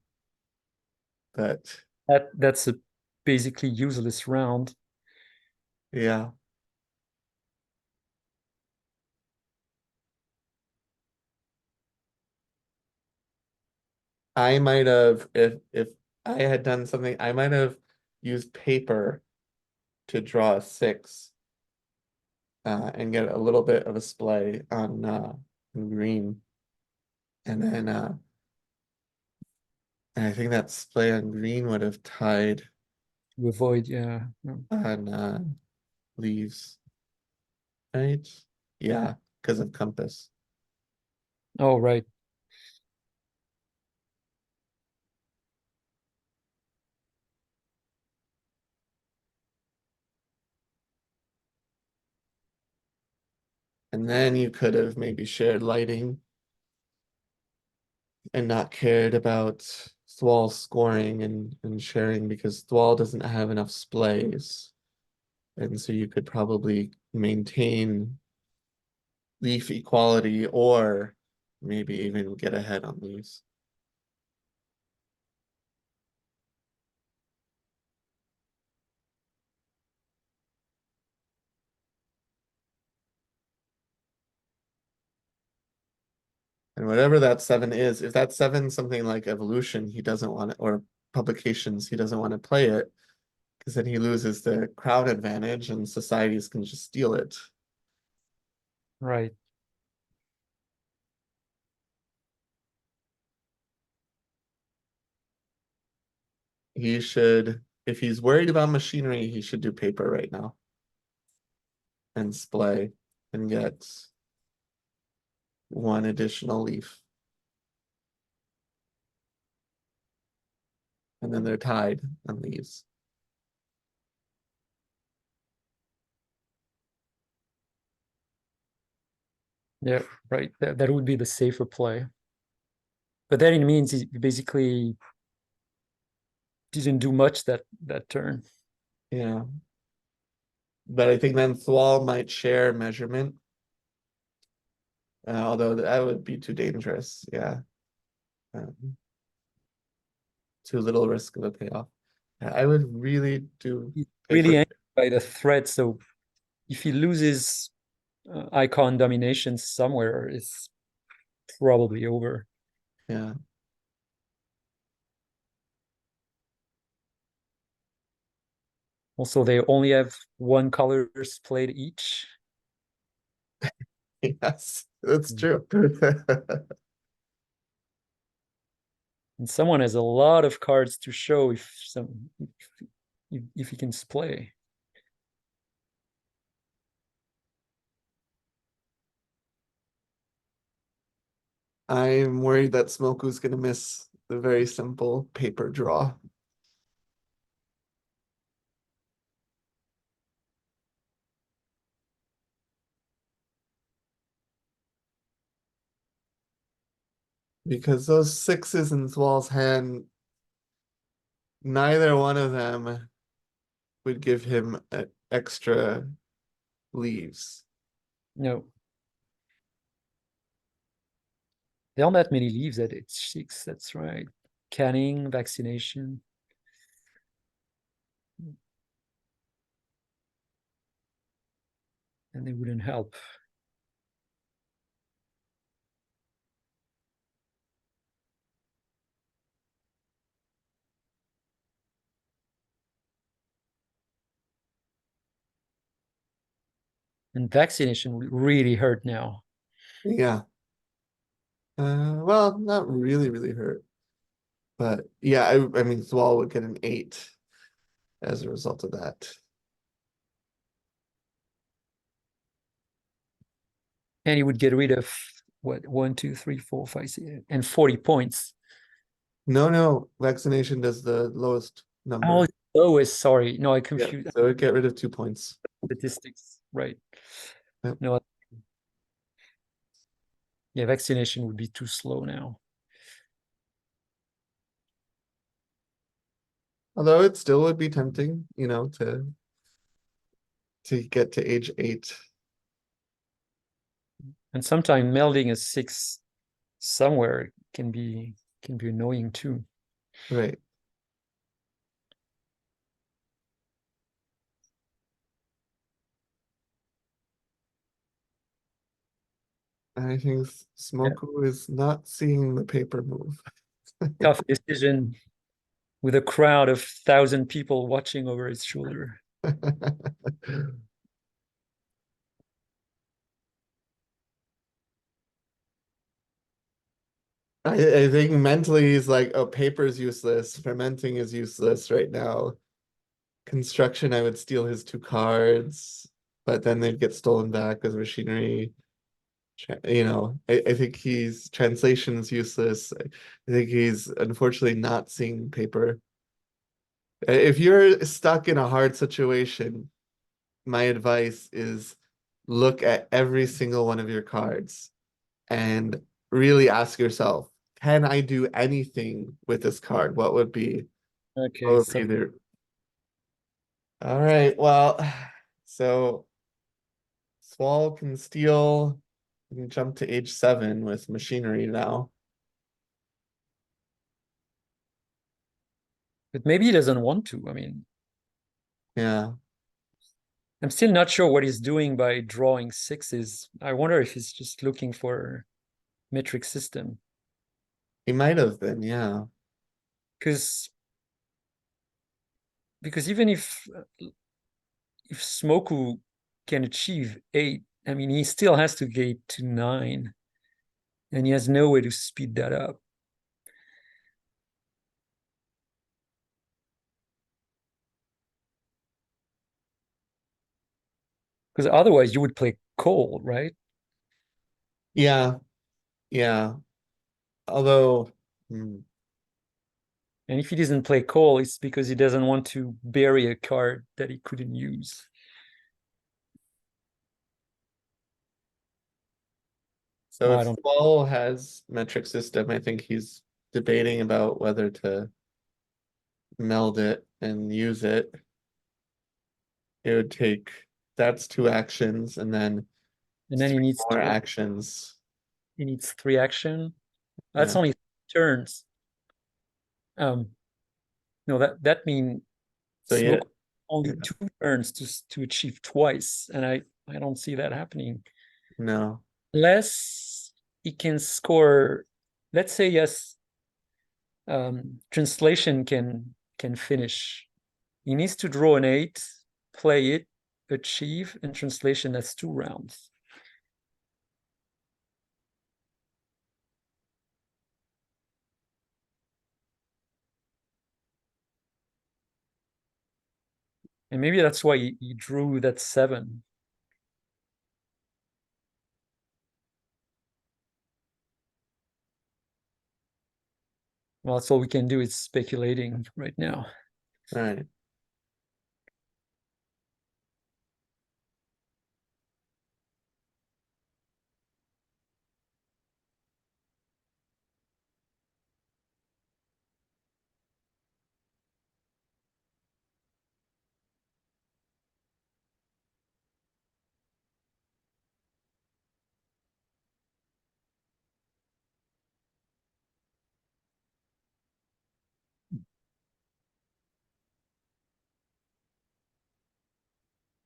But That's a basically useless round. yeah, I might have if I had done something, I might have used paper to draw a six and get a little bit of a splay on green. And then and I think that splay on green would have tied To avoid, yeah. on leaves, right? Yeah, because of compass. Oh, right. And then you could have maybe shared lighting and not cared about thwol scoring and sharing because thwol doesn't have enough splays. And so you could probably maintain leaf equality or maybe even get ahead on leaves. And whatever that seven is, if that seven something like evolution, he doesn't want it, or publications, he doesn't want to play it, because then he loses the crowd advantage and societies can just steal it. Right. He should, if he's worried about machinery, he should do paper right now and splay and get one additional leaf. And then they're tied on leaves. Yeah, right. That would be the safer play. But then it means he basically didn't do much that turn. Yeah. But I think then thwol might share measurement, although that would be too dangerous. Yeah. Um, too little risk of a payoff. Yeah, I would really do He's really paper. angry by the threat. So if he loses icon domination somewhere, it's probably over. Yeah. Also, they only have one colors played each. Yes, that's Mm. true. And someone has a lot of cards to show if he can play. I'm worried that Smoku's gonna miss the very simple paper draw. Because those sixes in thwol's hand, neither one of them would give him extra leaves. No, there aren't that many leaves at age 6. That's right. Canning, vaccination, and they wouldn't help. And vaccination would really hurt now. Yeah. Well, not really, really hurt. But yeah, I mean, thwol would get an 8 as a result of that. And he would get rid of what, 1, 2, 3, 4, 5, 6, and 40 points. No, no, vaccination does the lowest Oh, number. lowest, sorry. No, I Yeah, confused so it get rid of 2 points. statistics. Right. Yep. No, yeah, vaccination would be too slow now. Although it still would be tempting, to get to age 8. And sometimes melding a 6 somewhere can be annoying too. Right. I think Yeah. Smoku is not seeing the paper move. Tough decision with a crowd of 1,000 people watching over his shoulder. I think mentally he's like, oh, paper's useless. Fermenting is useless right now. Construction, I would steal his 2 cards, but then they'd get stolen back as machinery. I think he's translation is useless. I think he's unfortunately not seeing paper. If you're stuck in a hard situation, my advice is look at every single one of your cards and really ask yourself, can I do anything with this card? What Okay, would so be the all right, well, so Swall can steal, we can jump to age 7 with machinery now. but maybe he doesn't want to. I mean, Yeah, I'm still not sure what he's doing by drawing sixes. I wonder if he's just looking for metric system. he might have been, yeah. Because even if Smoku can achieve 8, I mean he still has to get to 9, and he has no way to speed that up. Because otherwise you would play cold, right? Yeah, yeah. Although, hmm, And if he doesn't play cold, it's because he doesn't want to bury a card that he couldn't use. so Oh, I if don't. Swall has metric system, I think he's debating about whether to meld it and use it. It would take that's 2 actions and then And then 3 more actions. he needs 3 action. That's Yeah. only turns. Um, no, that means So yeah, Smoke only yeah, 2 turns to achieve twice, and I don't see that happening no. unless he can score. Let's say yes, translation can finish. He needs to draw an 8, play it, achieve, and translation, that's 2 rounds. And maybe that's why he drew that 7. Well, that's all we can do is speculating right now. All right.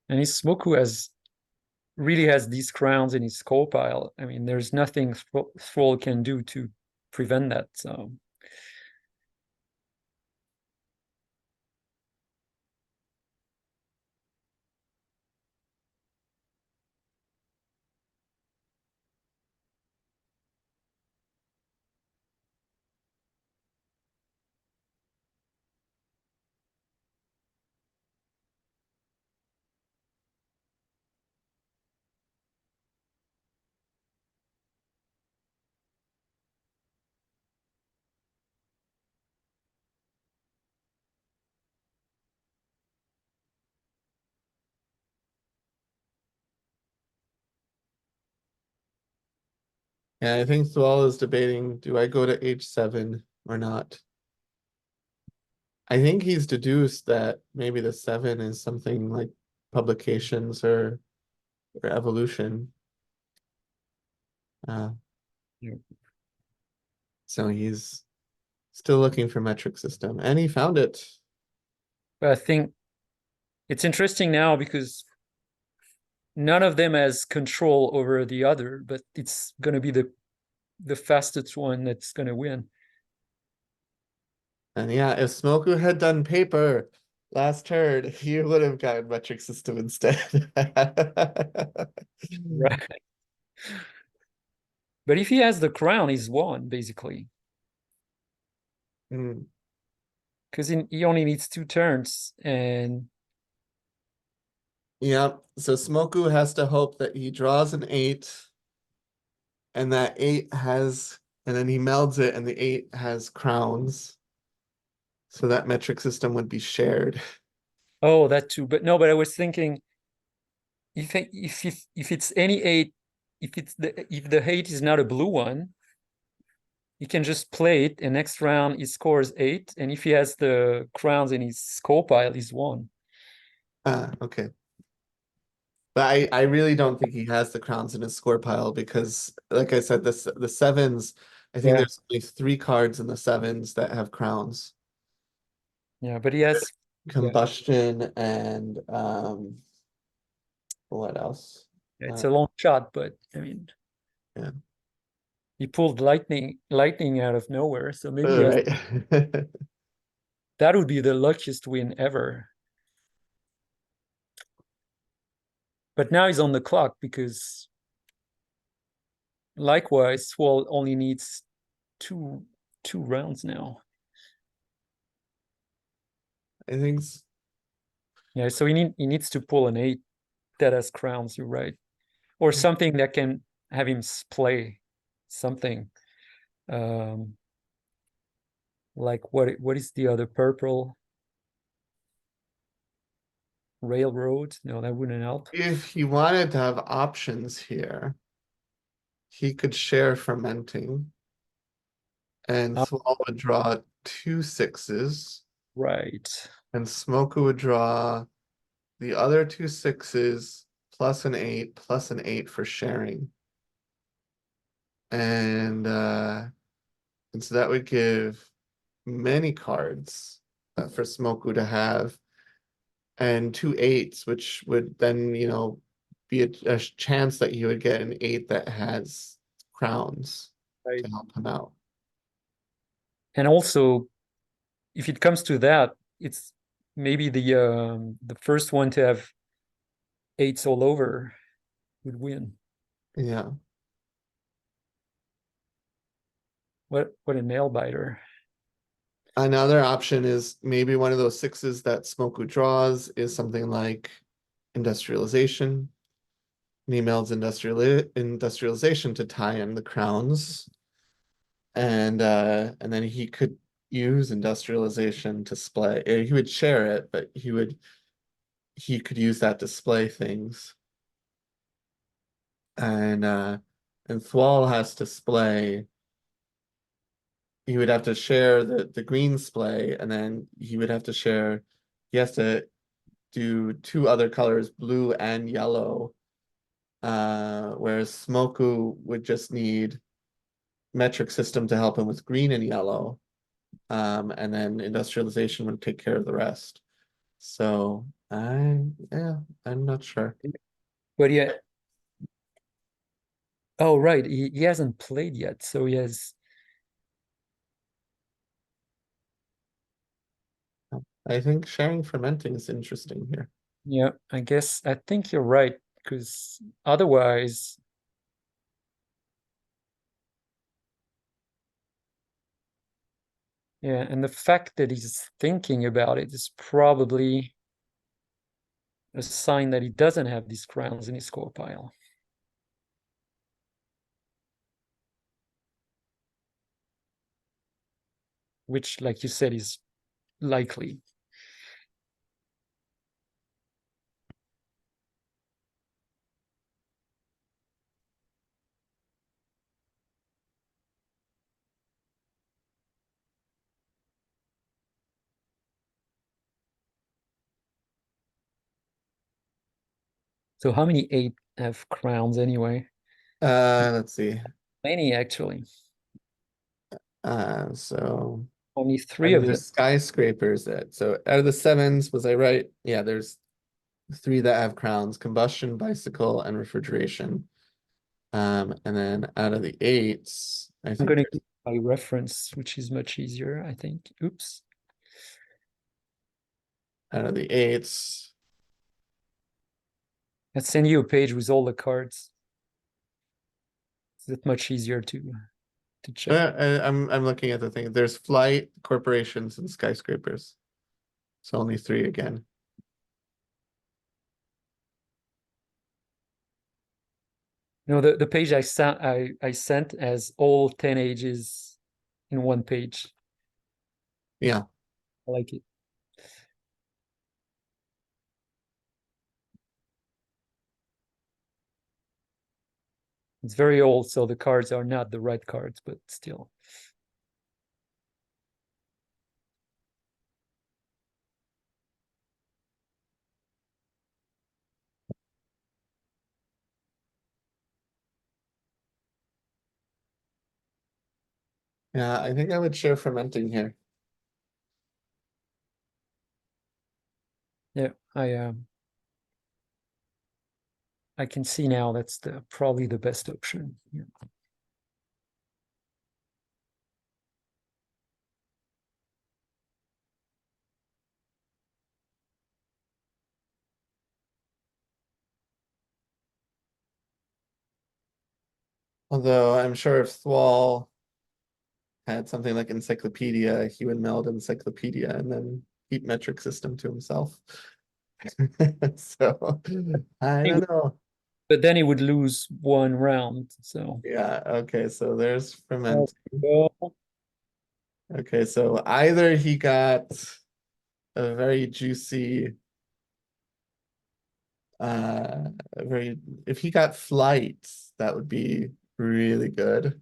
And his Smoku really has these crowns in his skull pile. I mean, there's nothing thwol can do to prevent that. So Yeah, I think thwol is debating, do I go to H7 or not? I think he's deduced that maybe the 7 is something like publications or evolution. Uh, yeah. so he's still looking for metric system, and he found it. But I think it's interesting now because none of them has control over the other, but it's going to be the fastest one that's going to win. And yeah, if Smoku had done paper last turn, he would have gotten metric system instead. Right. But if he has the crown, he's won basically Mm. because he only needs 2 turns. And Yep. So Smoku has to hope that he draws an 8, and that 8 has, and then he melds it, and the 8 has crowns. So that metric system would be shared. oh, that too. But no, but I was thinking if it's any 8, if the 8 is not a blue one, he can just play it, and next round he scores 8, and if he has the crowns in his score pile, he's won. Okay. But I really don't think he has the crowns in his score pile because, like I said, the sevens, I think Yeah, there's only 3 cards in the sevens that have crowns. yeah, but he has, yeah, Combustion and what else? it's Uh, a long shot, but I mean, yeah. he pulled lightning out of nowhere, so maybe All yes, right. that would be the luckiest win ever. But now he's on the clock because likewise, thwol only needs two two rounds now. I think Yeah, so he needs to pull an 8 that has crowns, you're right. Or something that can have him play something. Um like what is the other purple? Railroad? No, that wouldn't help. if he wanted to have options here, he could share fermenting, and Uh, Thwal would draw 2 6s, right. and Smoker would draw the other 2 6s plus an 8 plus an 8 for sharing. And so that would give many cards for Smoku to have, and 2 8s, which would then, be a chance that you would get an 8 that has crowns Right. to help him out. And also, if it comes to that, it's maybe the first one to have eights all over would win. Yeah. What a nail biter. Another option is maybe one of those sixes that Smoku draws is something like industrialization. And he melds industrialization to tie in the crowns. And then he could use industrialization to display. He would share it, but he could use that to display things. And thwol has to display. He would have to share the green splay, and then he would have to share. He has to do two other colors, blue and yellow. Whereas Smoku would just need metric system to help him with green and yellow. And then industrialization would take care of the rest. So yeah, I'm not sure. But yeah, oh right, he hasn't played yet, so he has. I think sharing fermenting is interesting here. Yeah, I think you're right, because otherwise, yeah, and the fact that he's thinking about it is probably a sign that he doesn't have these crowns in his score pile. Which, like you said, is likely. So how many eight have crowns anyway? Let's see. Many actually. So Only out three of of the them. skyscrapers so out of the sevens, was I right? Yeah, there's three that have crowns: combustion, bicycle, and refrigeration. And then out of the eights, I I'm think gonna use my reference, which is much easier, I think. Oops. out of the eights, I'll send you a page with all the cards. It's much easier to check. I'm looking at the thing. There's flight, corporations, and skyscrapers. So only three again. No, the page I sent has all 10 ages in one page. Yeah. I like it. It's very old, so the cards are not the right cards, but still. Yeah, I think I would share fermenting here. Yeah, I can see now that's probably the best option. Yeah. Although I'm sure if thwol had something like encyclopedia, he would meld encyclopedia and then keep metric system to himself. So I He would, don't know. but then he would lose one round. So Yeah, okay, so there's oh, ferment. well, Okay, so either he got a very juicy very if he got flight, that would be really good.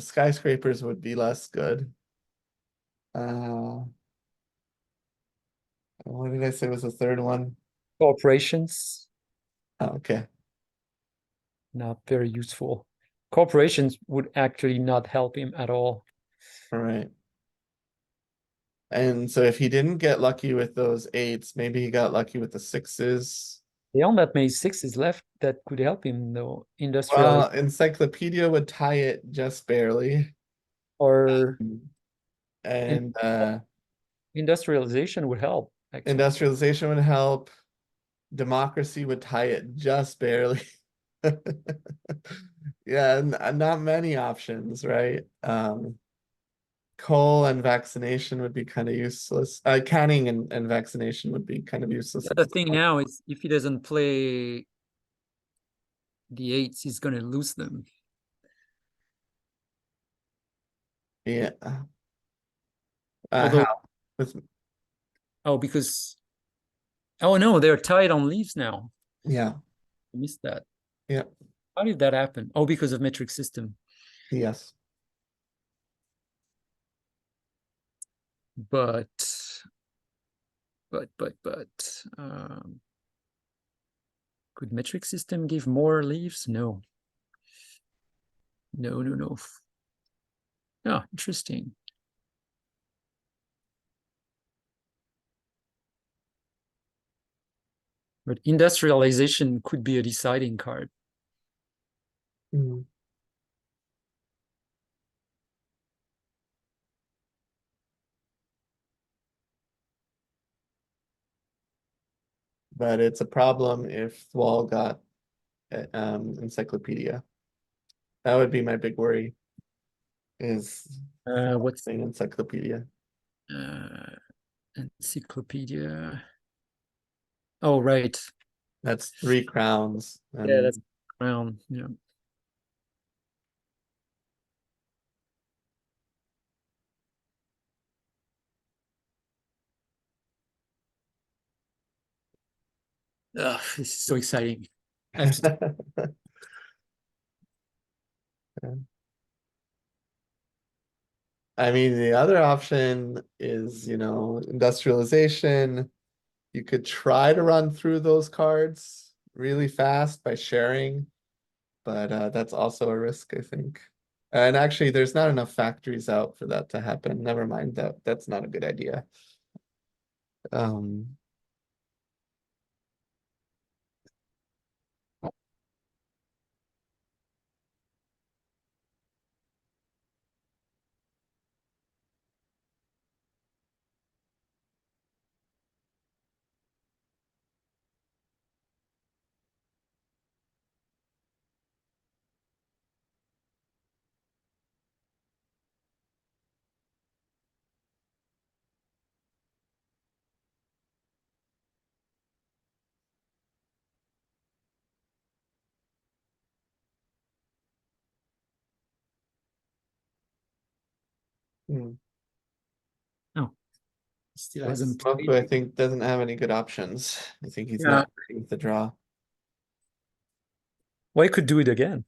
Skyscrapers would be less good. Uh, what did I say was the third one? corporations, Oh, okay, not very useful. Corporations would actually not help him at all. all right. And so if he didn't get lucky with those eights, maybe he got lucky with the sixes. There aren't that many sixes left that could help him though. Industrialized Well, encyclopedia would tie it just barely. or And And industrialization would help, actually. industrialization would help. Democracy would tie it just barely. Yeah, not many options, right? Coal and vaccination would be kind of useless. Canning and vaccination would be kind of useless The at other this thing point. now is if he doesn't play the eights, he's going to lose them. Yeah. Although, How? With, oh, because, oh no, they're tied on leaves now. yeah, I missed that. yeah, How did that happen? Oh, because of metric system. yes. But, but, could metric system give more leaves? No, no, no, no. Oh, interesting. But industrialization could be a deciding card. Mm. But it's a problem if thwol got encyclopedia. That would be my big worry is What's saying encyclopedia. uh, encyclopedia? Oh, right. That's 3 crowns. Yeah, that's And crown. Yeah. Ugh, this is so exciting. I have to. I mean, the other option is, industrialization. You could try to run through those cards really fast by sharing, but that's also a risk, I think. And actually, there's not enough factories out for that to happen. Never mind that. That's not a good idea. Um, hmm. Oh, still Yeah, hasn't Smoku, played. I think, doesn't have any good options. I think he's Yeah. not ready with the draw. Well, I could do it again.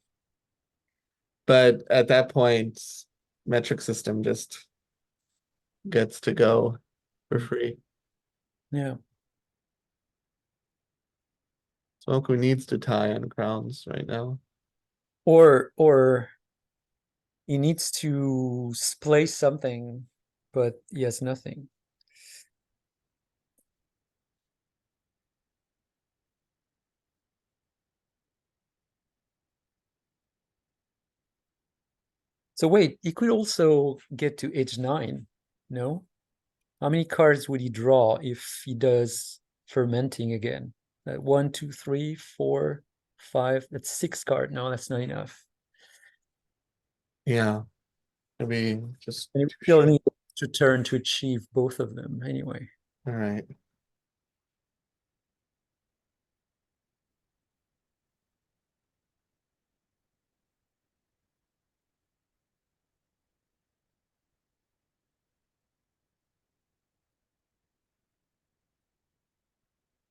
But at that point, metric system just gets to go for free. Yeah. Smoku needs to tie on crowns right now. Or he needs to play something, but he has nothing. So wait, he could also get to age 9. No? How many cards would he draw if he does fermenting again? 1, 2, 3, 4, 5. That's 6 card. No, that's not enough. Yeah, maybe just And you too still short. need to turn to achieve both of them anyway. All right.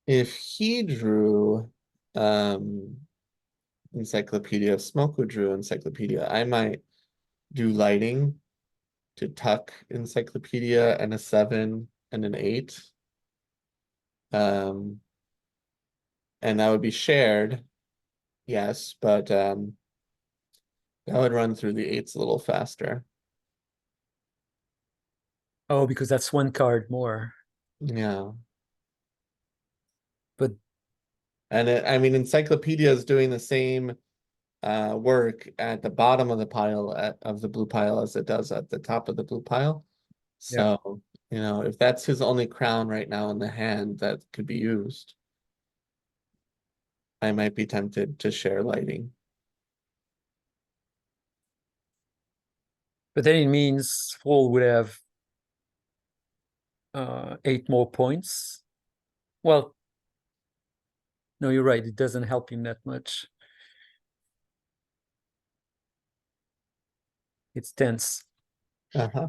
If he drew um encyclopedia, if Smoku drew encyclopedia, I might do lighting to tuck encyclopedia and a 7 and an 8. Um, and that would be shared, yes, but that would run through the eights a little faster. Oh, because that's 1 card more. Yeah. But And I mean, encyclopedia is doing the same work at the bottom of the pile of the blue pile as it does at the top of the blue pile. Yeah. So, if that's his only crown right now in the hand that could be used, I might be tempted to share lighting. But then it means thwol would have 8 more points. Well, no, you're right. It doesn't help him that much. It's tense. Uh-huh.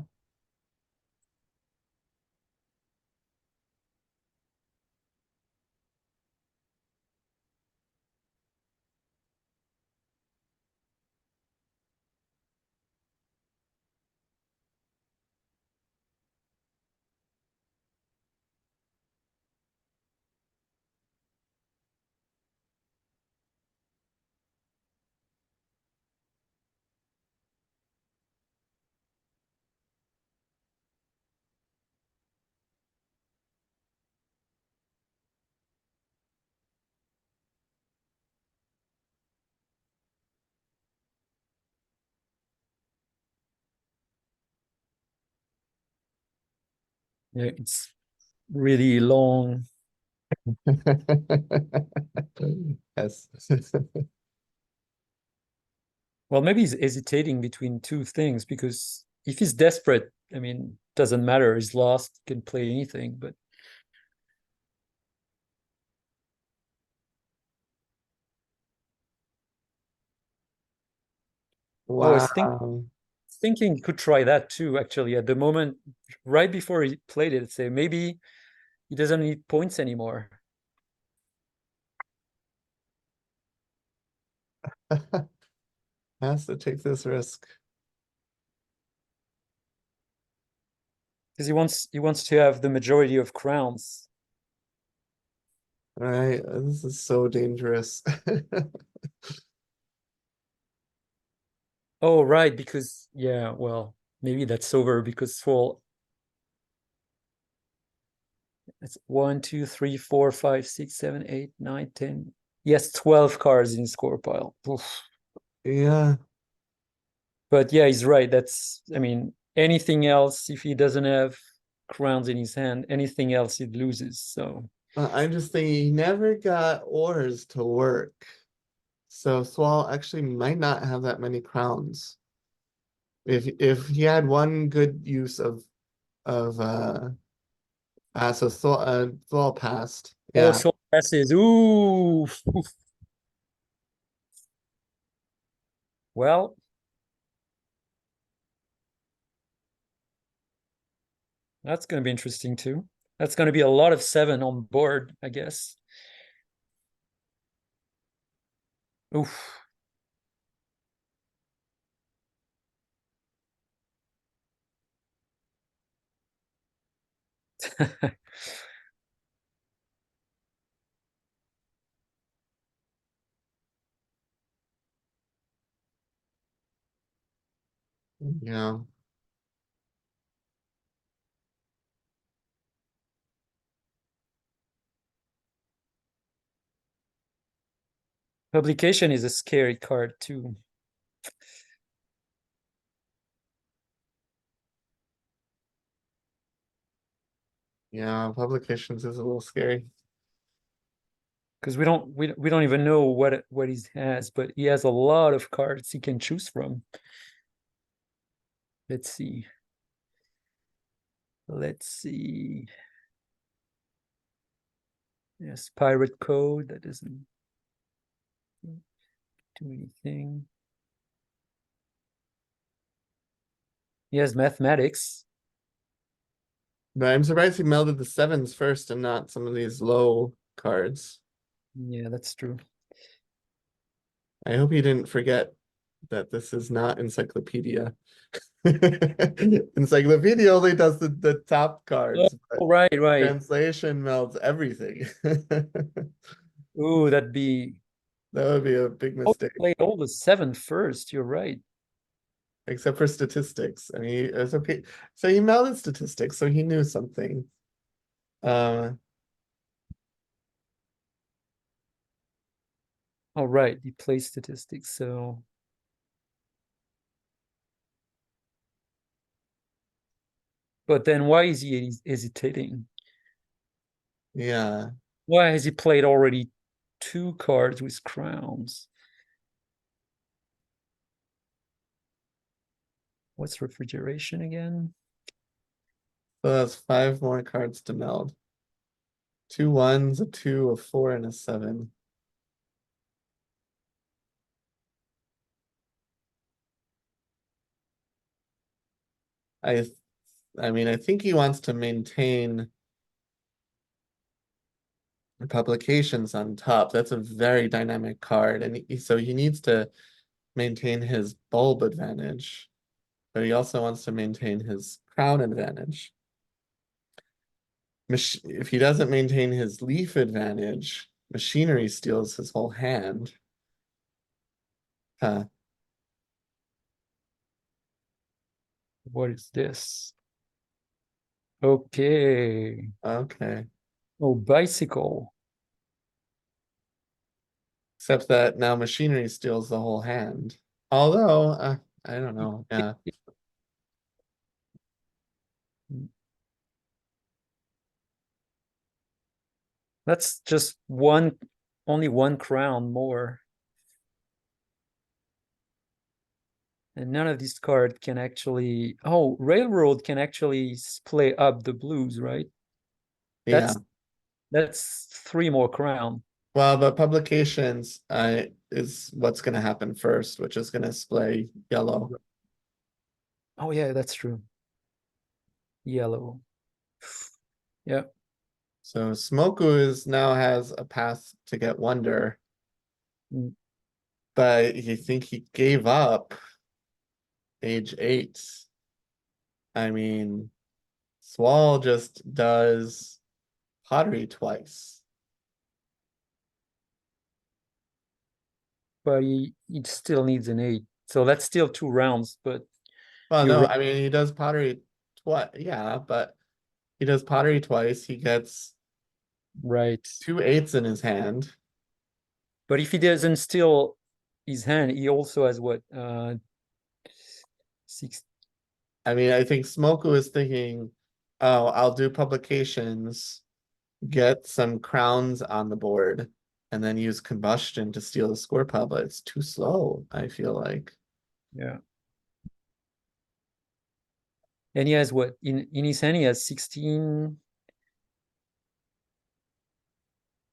Yeah, it's really long. Yes. Well, maybe he's hesitating between two things because if he's desperate, I mean, doesn't matter. He's lost, can play anything. But oh, Wow. thinking he could try that too, actually, at the moment, right before he played it, say maybe he doesn't need points anymore. Has to take this risk. Because he wants to have the majority of crowns. Right. This is so dangerous. Oh, right, because yeah, well, maybe that's over because for it's 1, 2, 3, 4, 5, 6, 7, 8, 9, 10. Yes, 12 cards in score pile. Oof. Yeah. But yeah, he's right. That's, I mean, anything else, if he doesn't have crowns in his hand, anything else he loses. So, I just think he never got ores to work. So thwol actually might not have that many crowns. If he had one good use of so thwol passed. Yeah. also passes. Ooh. Well, that's going to be interesting too. That's going to be a lot of 7 on board, I guess. Oof. Yeah. Publication is a scary card too. Yeah, publications is a little scary. Because we don't even know what he has, but he has a lot of cards he can choose from. Let's see. Let's see. Yes, pirate code that doesn't do anything. He has mathematics. But I'm surprised he melded the sevens first and not some of these low cards. Yeah, that's true. I hope he didn't forget that this is not encyclopedia. Encyclopedia only does the top cards, but Oh, right, right. translation melds everything. Ooh, that'd be. That would be a big Oh, mistake, play all the 7 first. You're right. except for statistics. I mean, it's okay. So he melded statistics, so he knew something. Uh, All right, he plays statistics. So, But then why is he hesitating? Yeah. Why has he played already two cards with crowns? What's refrigeration again? So that's five more cards to meld. Two ones, a two, a four, and a seven. I I mean, I think he wants to maintain publications on top. That's a very dynamic card, and so he needs to maintain his bulb advantage, but he also wants to maintain his crown advantage. If he doesn't maintain his leaf advantage, machinery steals his whole hand. Huh. What is this? Okay. Okay. Oh, bicycle. Except that now machinery steals the whole hand. Although, I don't know. Yeah. That's just one, only one crown more. And none of these cards can actually, oh, railroad can actually play up the blues, right? Yeah. That's that's three more crown. Well, but publications is what's going to happen first, which is going to splay yellow. Oh yeah, that's true. Yellow. Yeah. So Smoku is now has a path to get Wonder, Mm. but you think he gave up age 8. I mean, thwol just does pottery twice. But he still needs an eight. So that's still two rounds, but Well, you're no, right. I mean he does pottery twice. Yeah, but he does pottery twice. He gets Right. two eights in his hand. But if he doesn't steal his hand, he also has what? Six. I mean, I think Smoku is thinking, oh, I'll do publications, get some crowns on the board, and then use combustion to steal the score pile, but it's too slow, I feel like. Yeah. And he has what? In his hand, he has 16.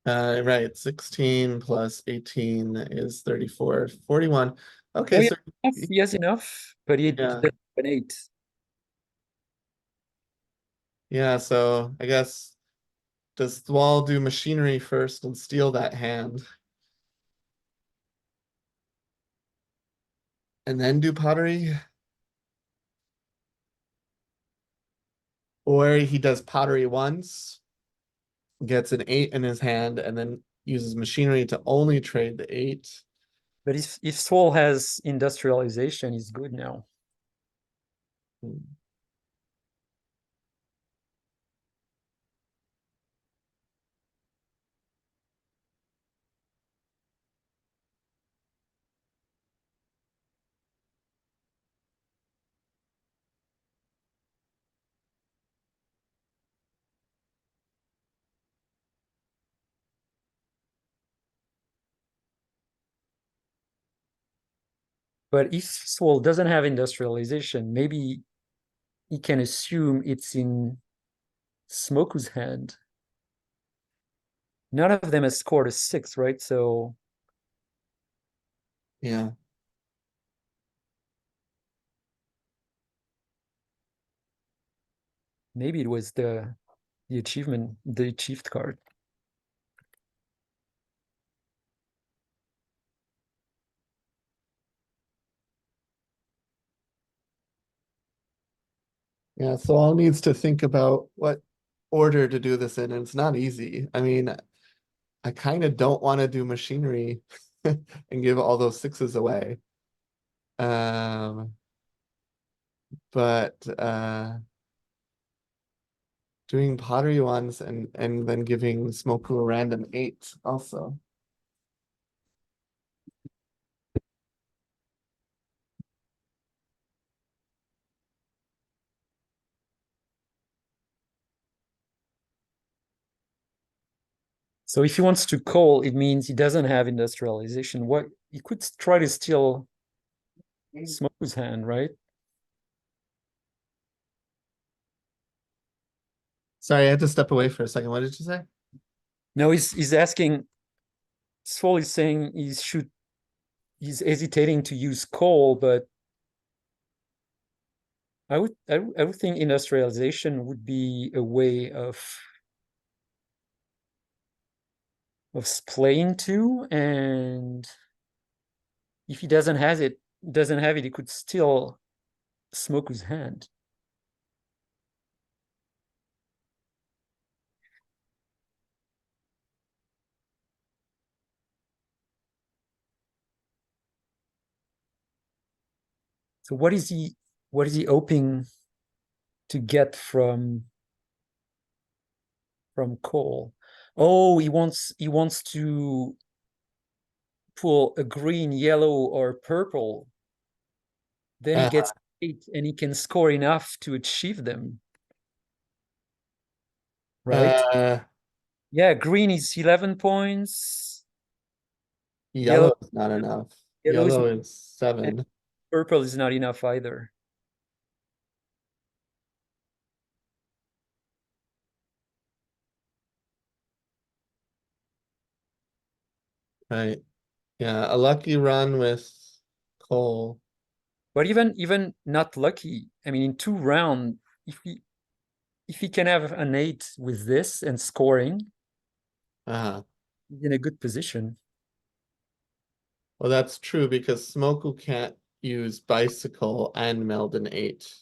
Right, 16 plus 18 is 34, 41. Oh, Okay, yeah, so he has enough, but he yeah, doesn't have an eight. yeah, so I guess does thwol do machinery first and steal that hand, and then do pottery? Or he does pottery once, gets an 8 in his hand, and then uses machinery to only trade the 8. But if thwol has industrialization, he's good now. But if thwol doesn't have industrialization, maybe he can assume it's in Smoku's hand. None of them has scored a six, right? So Yeah. maybe it was the achieved card. Yeah, so all needs to think about what order to do this in, and it's not easy. I mean, I kind of don't want to do machinery and give all those sixes away. Um, but doing pottery ones and then giving Smoku a random 8 also. So if he wants to call, it means he doesn't have industrialization. What he could try to steal Smoke's hand, right? Sorry, I had to step away for a second. What did you say? No, he's asking. Thwol is saying he's hesitating to use coal, but I would think industrialization would be a way of playing too, and if he doesn't have it, he could still smoke his hand. So what is he hoping to get from coal? Oh, he wants to pull a green, yellow, or purple. Then he Uh, gets 8 and he can score enough to achieve them, right? uh, Yeah, green is 11 points. Yellow Yellow is not enough. yellow is Yellow is and 7. purple is not enough either. Right. Yeah, a lucky run with Cole. But even not lucky, I mean, in 2 rounds, if he can have an 8 with this and scoring, Uh, he's in a good position. well, that's true because Smoku can't use bicycle and Meldon 8.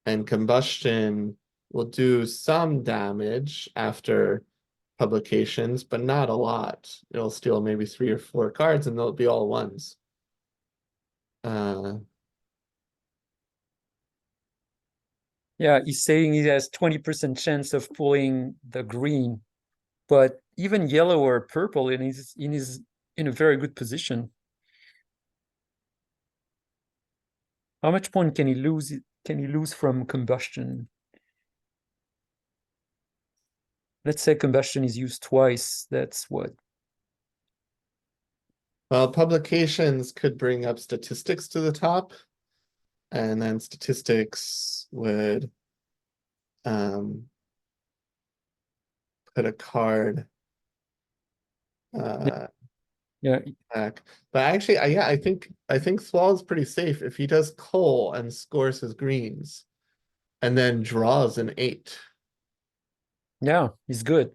And combustion will do some damage after publications, but not a lot. It'll steal maybe 3 or 4 cards and they'll be all ones. Uh, Yeah, he's saying he has 20% chance of pulling the green, but even yellow or purple in a very good position. How much point can he lose? Can he lose from combustion? Let's say combustion is used twice. That's what? well, publications could bring up statistics to the top, and then statistics would um, put a card uh, Yeah, back. But actually, yeah, I think thwol is pretty safe if he does coal and scores his greens, and then draws an 8. yeah, he's good.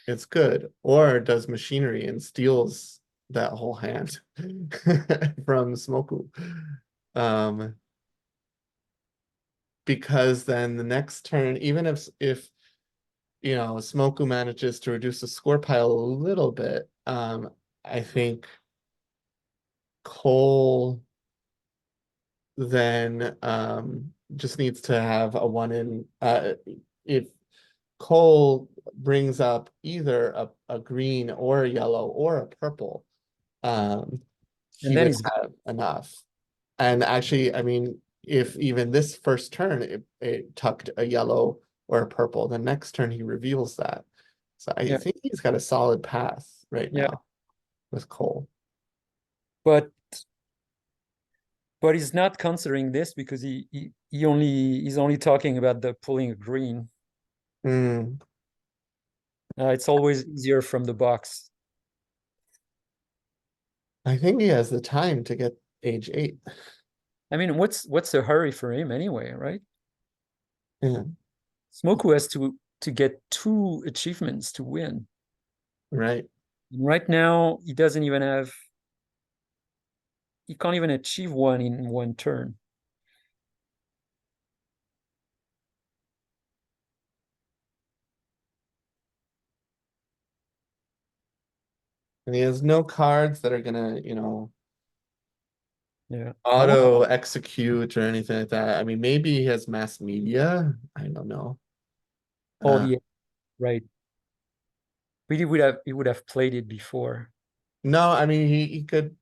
It's good. Or does machinery and steals that whole hand from Smoku. Um, because then the next turn, even if Smoku manages to reduce the score pile a little bit, I think Cole then just needs to have a one in if Cole brings up either a green or a yellow or a purple, um, And he then would he's good. have enough. And actually, I mean, if even this first turn it tucked a yellow or a purple, the next turn he reveals that. So I Yeah, think he's got a solid path right yeah. now with Cole. But he's not considering this because he's only talking about the pulling a green. Hmm. It's always easier from the box. I think he has the time to get age 8. I mean, what's the hurry for him anyway, right? Yeah, Smoku has to get 2 achievements to win. right. And right now, he can't even achieve one in one turn. And he has no cards that are gonna, Yeah. auto execute or anything like that. I mean, maybe he has mass media. I don't know. Oh, Uh, yeah, right. But he would have played it before. no, I mean he could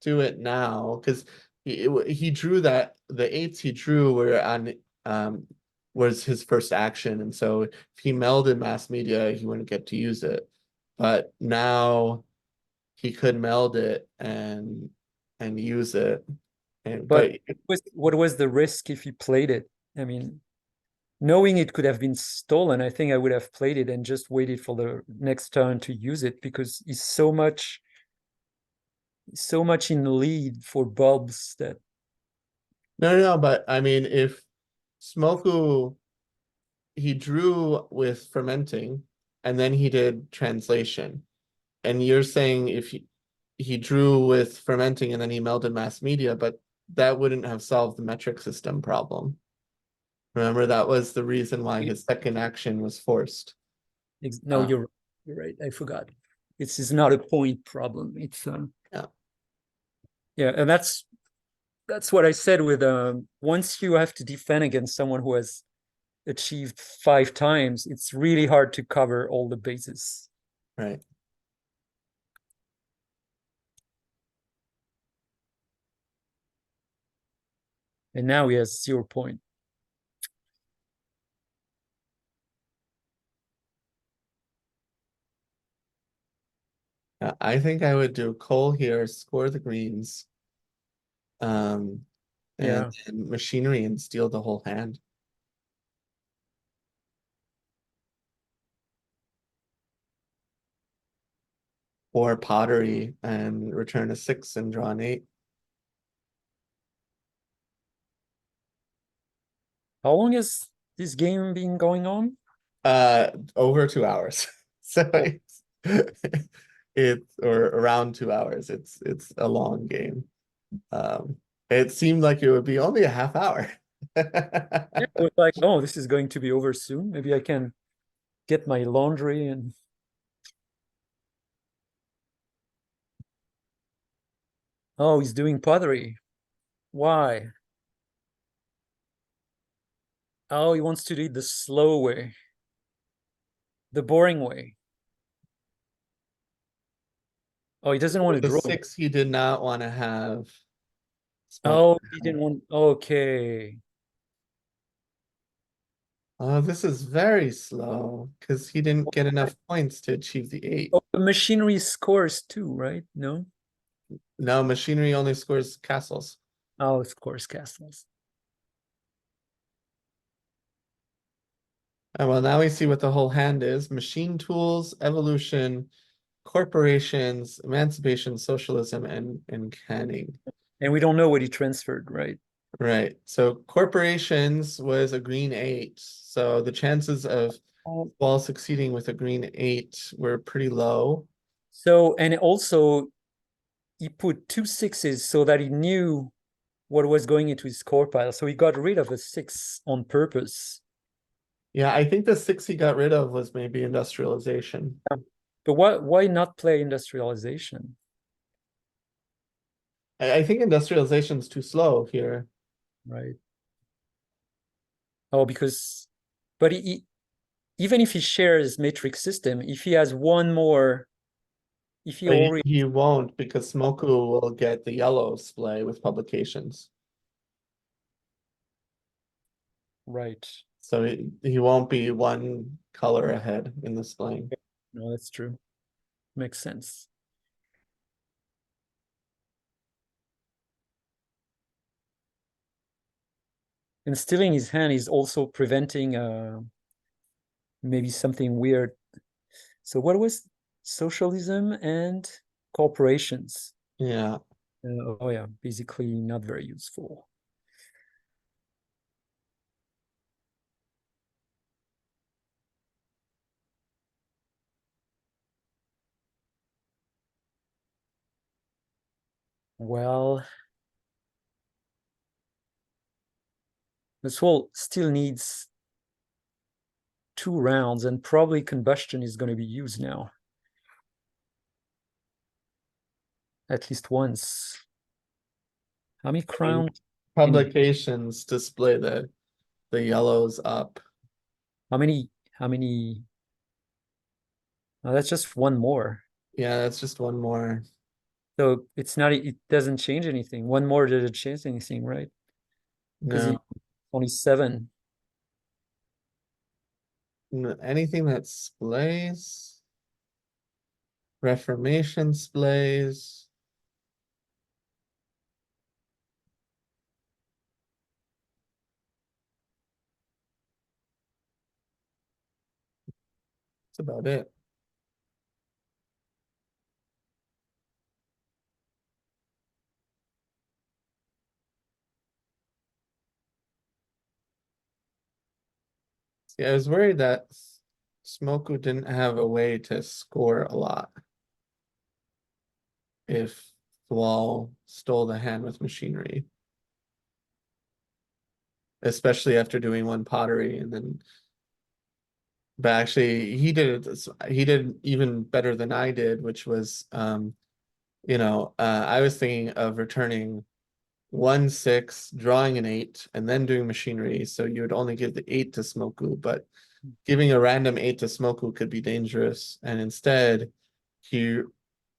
do it now because he drew that the 8s he drew um was his first action, and so if he melded mass media, he wouldn't get to use it. But now he could meld it and use it. And But but what was the risk if he played it? I mean, knowing it could have been stolen, I think I would have played it and just waited for the next turn to use it because he's so much in the lead for bulbs that no, but I mean, if Smoku he drew with fermenting, and then he did translation, and you're saying if he drew with fermenting and then he melded mass media, but that wouldn't have solved the metric system problem. Remember, that was the reason why his second action was forced. no, Uh, you're right. I forgot. It's not a point problem. It's yeah, yeah, and that's what I said with once you have to defend against someone who has achieved 5 times, it's really hard to cover all the bases. right. And now he has 0 point. I think I would do coal here, score the greens, um, Yeah. and machinery and steal the whole hand. Or pottery and return a 6 and draw an 8. How long has this game been going on? Over 2 hours. So Oh, it's or around 2 hours. It's a long game. Um, it seemed like it would be only a half hour. yeah, I was like, oh, this is going to be over soon. Maybe I can get my laundry and oh, he's doing pottery. Why? Oh, he wants to do it the slow way, the boring way. Oh, he doesn't want to With a draw. 6, he did not want to have smoke. Oh, he didn't want. Okay. Oh, this is very slow because he didn't get enough points to achieve the 8. Oh, the machinery scores too, right? No? No, machinery only scores castles. Oh, of course, castles. Well, now we see what the whole hand is. Machine tools, evolution, corporations, emancipation, socialism, and canning. And we don't know what he transferred, right? Right. So corporations was a green 8. So the chances of Um, Wall succeeding with a green 8 were pretty low. So, and also he put 2 6s so that he knew what was going into his core pile. So he got rid of a 6 on purpose. Yeah, I think the 6 he got rid of was maybe industrialization. But why not play industrialization? I think industrialization is too slow here. Right. Oh, because, but even if he shares matrix system, if he has one more, if he But already, he won't because Smoku will get the yellow splay with publications. right. So he won't be one color ahead in the splaying. No, that's true. Makes sense. And stealing his hand is also preventing maybe something weird. So what was socialism and corporations? Yeah. Oh yeah, basically not very useful. Well, this whole still needs 2 rounds, and probably combustion is going to be used now at least once. How many And crowns? publications display the yellows up. How many? How many? Oh, that's just one more. Yeah, that's just one more. So it's not. It doesn't change anything. One more didn't change anything, right? Because No. only 7. Anything that splays, Reformation splays. That's about it. Yeah, I was worried that Smoku didn't have a way to score a lot if thwol stole the hand with machinery, especially after doing one pottery and then. But actually, he did even better than I did, which was, I was thinking of returning 1-6, drawing an 8, and then doing machinery. So you would only give the 8 to Smoku, but giving a random 8 to Smoku could be dangerous. And instead, he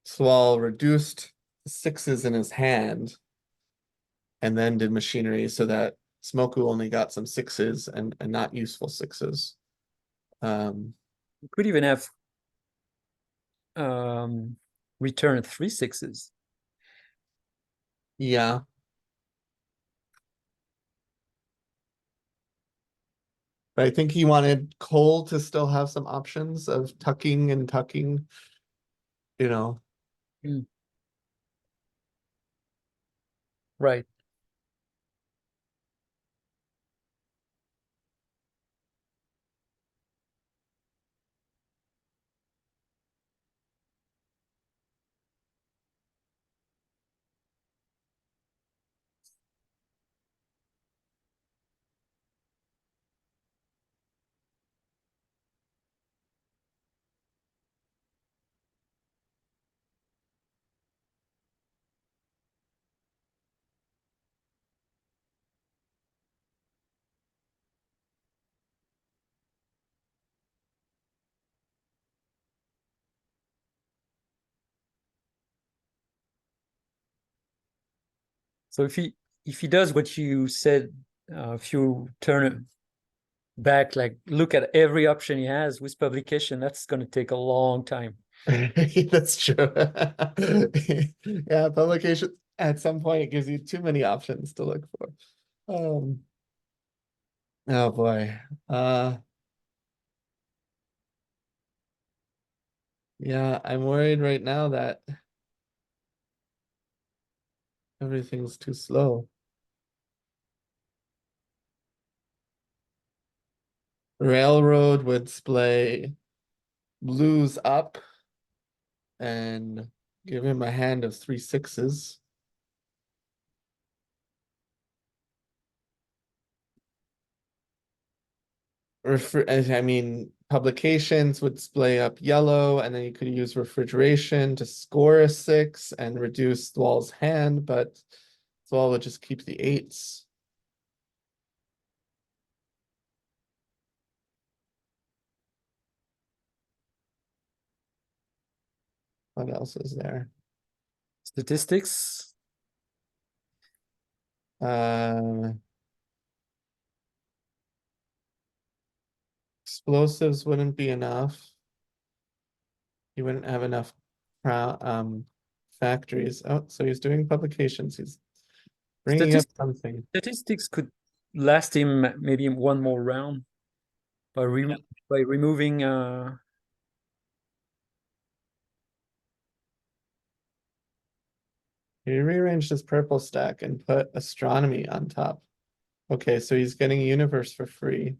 thwol reduced sixes in his hand and then did machinery so that Smoku only got some sixes and not useful sixes. You could even have return 3 6s. Yeah. But I think he wanted Cole to still have some options of tucking and tucking, you know. Mm. Right. So if he does what you said a few turn back, like look at every option he has with publication, that's going to take a long time. That's true. Yeah, publication at some point it gives you too many options to look for. Um, oh boy. Yeah, I'm worried right now that everything's too slow. Railroad would splay blues up and give him a hand of 3 6s. I mean, publications would splay up yellow, and then you could use refrigeration to score a 6 and reduce thwol's hand, but thwol would just keep the 8s. What else is there? Statistics. Uh, Explosives wouldn't be enough. You wouldn't have enough factories. Oh, so he's doing publications. He's bringing up Statistics something. statistics could last him maybe one more round by removing He rearranged his purple stack and put astronomy on top. Okay, so he's getting universe for free.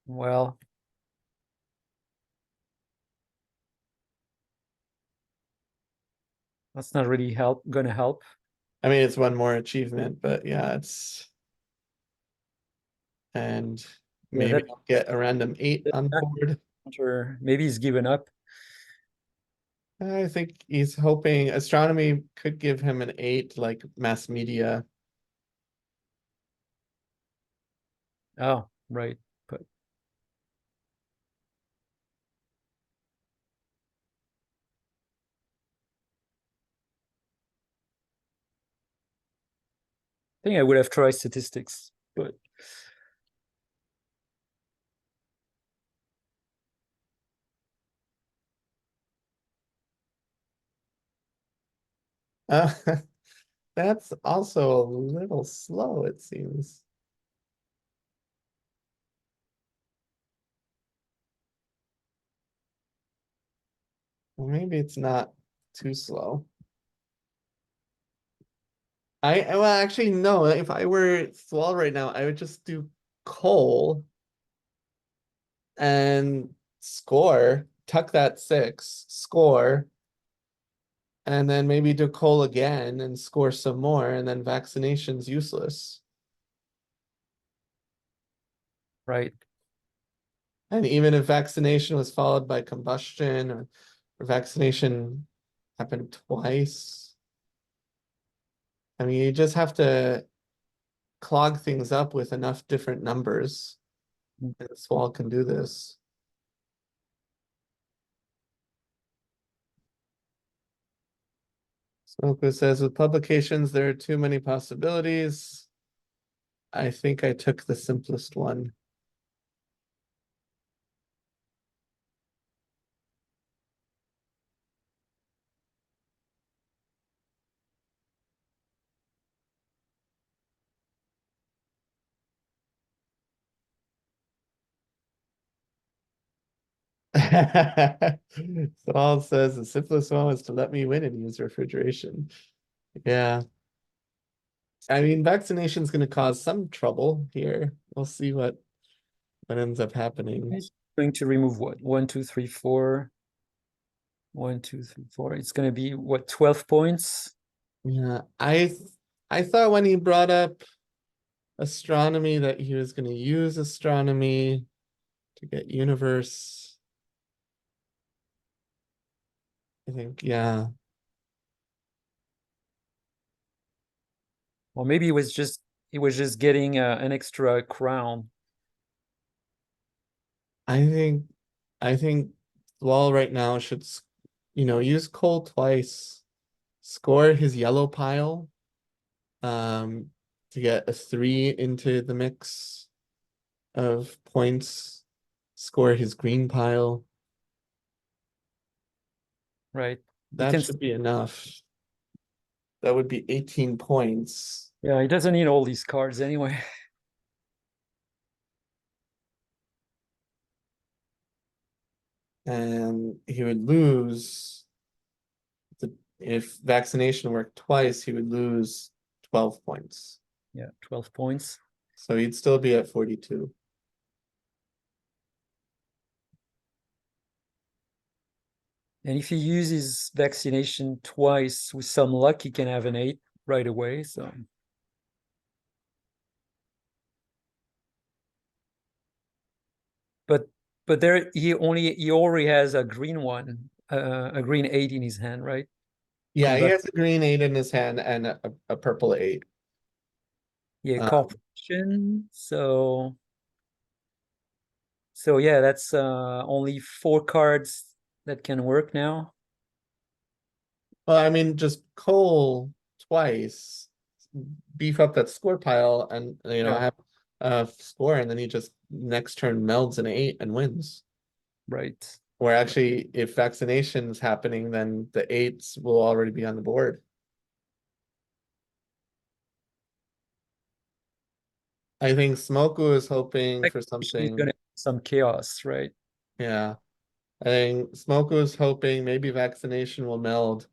well, that's not really gonna help. I mean, it's one more achievement, but yeah, it's and Yeah, maybe I'll get a random 8 on that board. or maybe he's given up. I think he's hoping astronomy could give him an 8 like mass media. Oh, right. But think I would have tried statistics, but Uh, that's also a little slow, it seems. Well, maybe it's not too slow. Well, actually, no. If I were thwol right now, I would just do coal and score, tuck that six, score, and then maybe do coal again and score some more, and then vaccination's useless. right. And even if vaccination was followed by combustion or vaccination happened twice, I mean, you just have to clog things up with enough different numbers. And thwol can do this. Smoku says, with publications, there are too many possibilities. I think I took the simplest one. So all it says the simplest one was to let me win and use refrigeration. Yeah. I mean, vaccination is going to cause some trouble here. We'll see what ends up happening. It's going to remove what? 1, 2, 3, 4. 1, 2, 3, 4. It's going to be what, 12 points? Yeah, I thought when he brought up astronomy that he was going to use astronomy to get universe. I think, yeah. Or maybe he was just getting an extra crown. I think I think Wall right now should use coal twice, score his yellow pile, um, to get a three into the mix of points, score his green pile. Right. He That can, should be enough. That would be 18 points. yeah, he doesn't need all these cards anyway. And he would lose if vaccination worked twice, he would lose 12 points. Yeah, 12 points. So he'd still be at 42. And if he uses vaccination twice with some luck, he can have an 8 right away. So, but there he already has a green one, a green 8 in his hand, right? Yeah, he Combust, has a green eight in his hand and a purple eight. yeah, Uh, corporation. So yeah, that's only 4 cards that can work now. well, I mean, just coal twice, beef up that score pile, and Yeah, have a score, and then he just next turn melds an eight and wins. right. Where actually, if vaccination's happening, then the eights will already be on the board. I think Smoku is hoping for He's something. gonna have some chaos, right? Yeah, I think Smoku is hoping maybe vaccination will meld,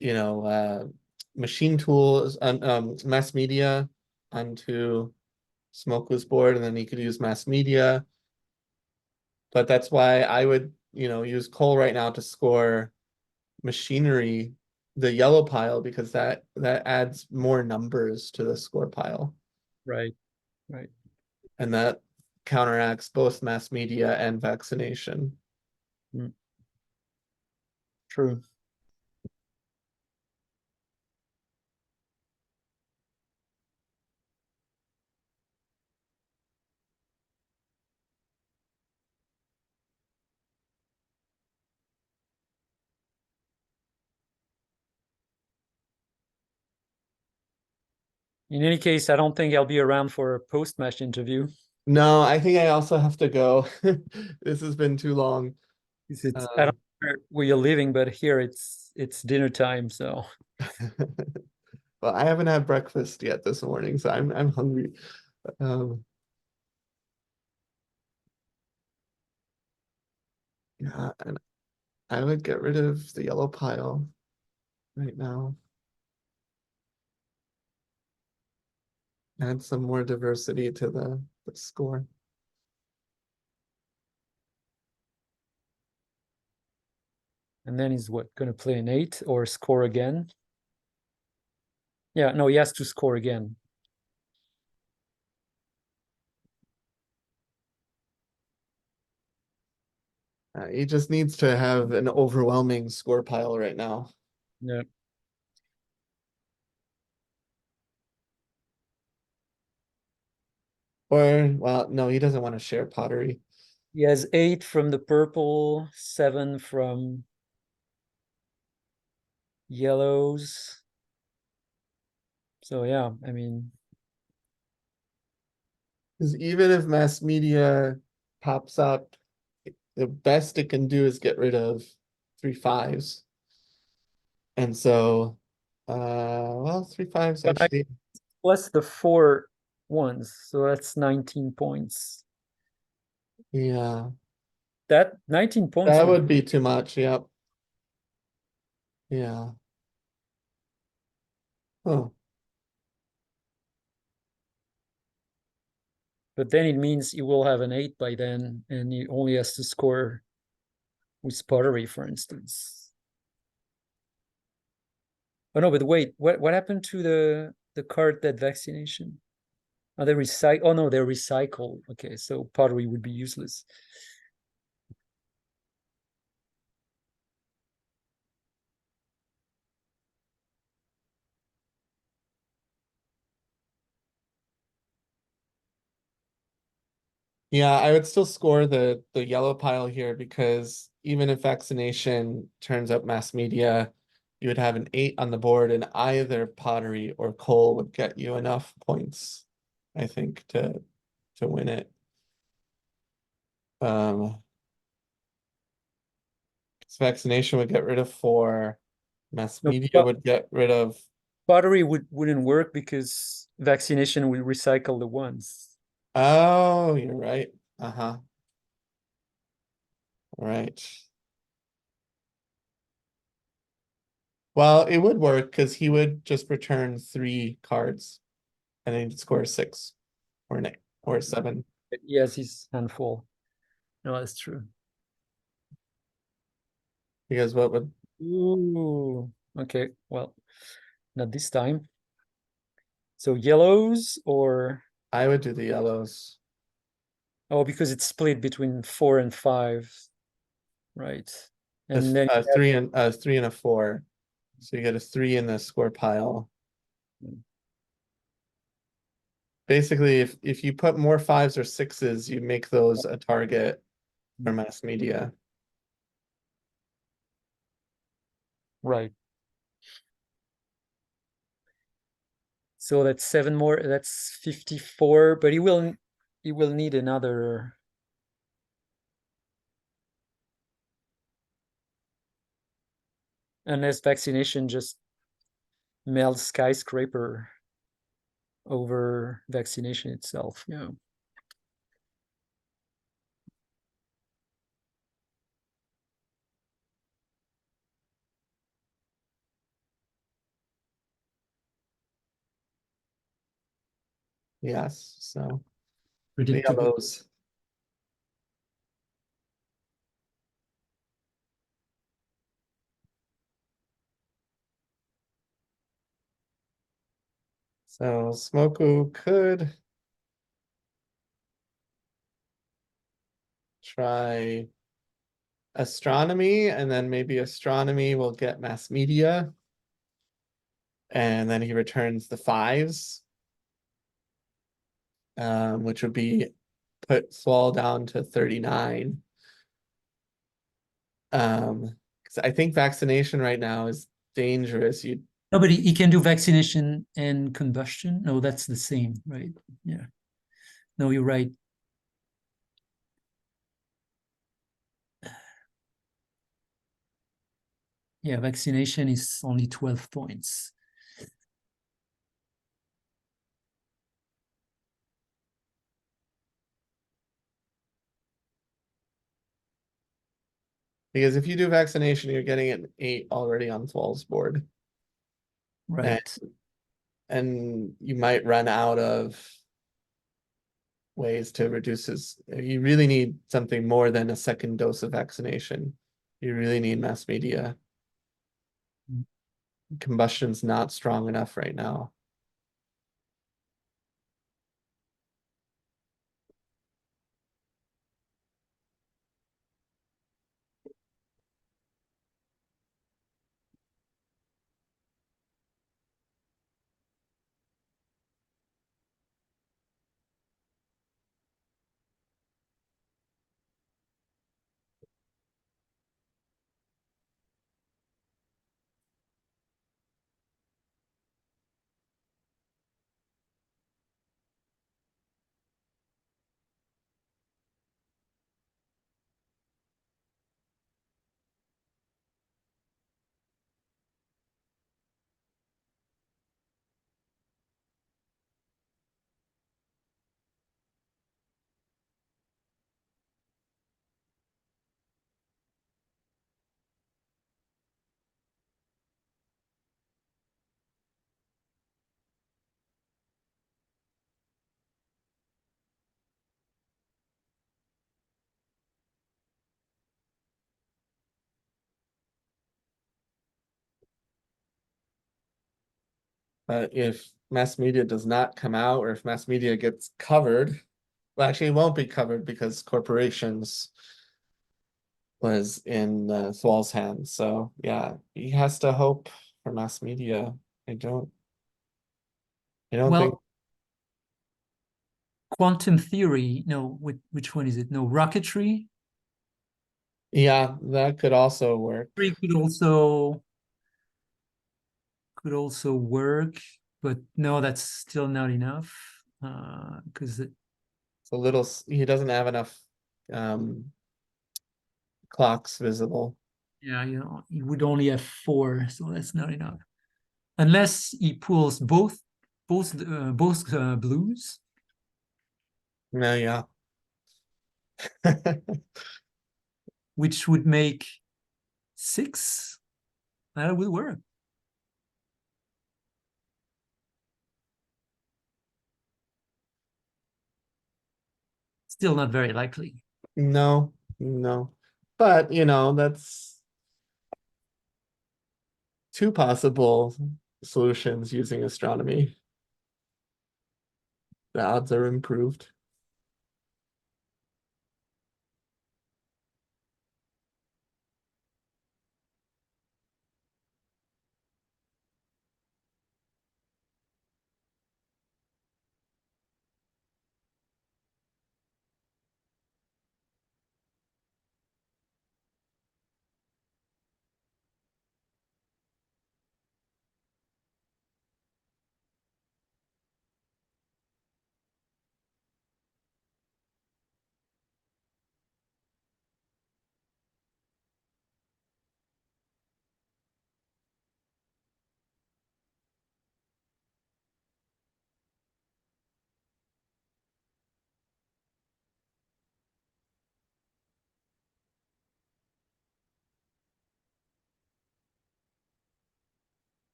you know, machine tools and mass media onto Smoku's board, and then he could use mass media. But that's why I would, use coal right now to score machinery, the yellow pile, because that adds more numbers to the score pile. Right, right. And that counteracts both mass media and vaccination. Mm, true. In any case, I don't think I'll be around for a post-match interview. No, I think I also have to go. This has been too long. I don't Um, know where you're living, but here it's dinner time, so well, I haven't had breakfast yet this morning, so I'm hungry. Um, yeah, and I would get rid of the yellow pile right now. Add some more diversity to the score. and then he's what gonna play an 8 or score again? Yeah, no, he has to score again. He just needs to have an overwhelming score pile right now. Yeah. Or, well, no, he doesn't want to share pottery. He has 8 from the purple, 7 from yellows. So yeah, I mean, Because even if mass media pops up, the best it can do is get rid of 3 5s. And so, well, 3 5s but I actually, plus the 4 ones, so that's 19 points. yeah, That 19 points that would, would be too much. Yep. Yeah. Oh, but then it means he will have an 8 by then, and he only has to score with pottery, for instance. Oh no, but wait, what happened to the card that vaccination? Oh, they recycle. Oh no, they're recycled. Okay, so pottery would be useless. yeah, I would still score the yellow pile here because even if vaccination turns up mass media, you would have an 8 on the board, and either pottery or coal would get you enough points, I think, to win it. 'Cause vaccination would get rid of 4, mass No, media would get rid of. pottery wouldn't work because vaccination will recycle the ones. Oh, you're right. Uh-huh. Right. Well, it would work because he would just return 3 cards and then he'd score 6 or an 8 or a 7. Yes, he's handful. No, that's true. Because what would Ooh, okay. Well, not this time. So yellows or I would do the yellows. oh, because it's split between 4 and 5, right? And then A 3 and a 4. So you get a 3 in the score pile. Basically, if you put more 5s or 6s, you make those a target for mass media. right. So that's 7 more. That's 54. But he will need another. Unless vaccination just melts skyscraper over vaccination itself. Yeah. Yes, so the Predictable. yellows. So Smoku could try astronomy, and then maybe astronomy will get mass media, and then he returns the 5s, which would be put thwol down to 39. 'Cause I think vaccination right now is dangerous. You No, but he can do vaccination and combustion. No, that's the same, right? Yeah. No, you're right. Yeah, vaccination is only 12 points. Because if you do vaccination, you're getting an 8 already on thwol's board. And Right. you might run out of ways to reduce his. You really need something more than a second dose of vaccination. You really need mass media. Combustion's not strong enough right now. But if mass media does not come out, or if mass media gets covered, well, actually, it won't be covered because corporations was in thwol's hands. So yeah, he has to hope for mass media. I don't. I don't think. Well, quantum theory, no, which one is it? No, rocketry. Yeah, that could also work. Theory could also work, but no, that's still not enough. Because It's a little. He doesn't have enough um, clocks visible. yeah, you would only have four, so that's not enough. Unless he pulls both blues, No, yeah. which would make six. That would work. Still not very likely. No, no. But that's two possible solutions using astronomy. The odds are improved.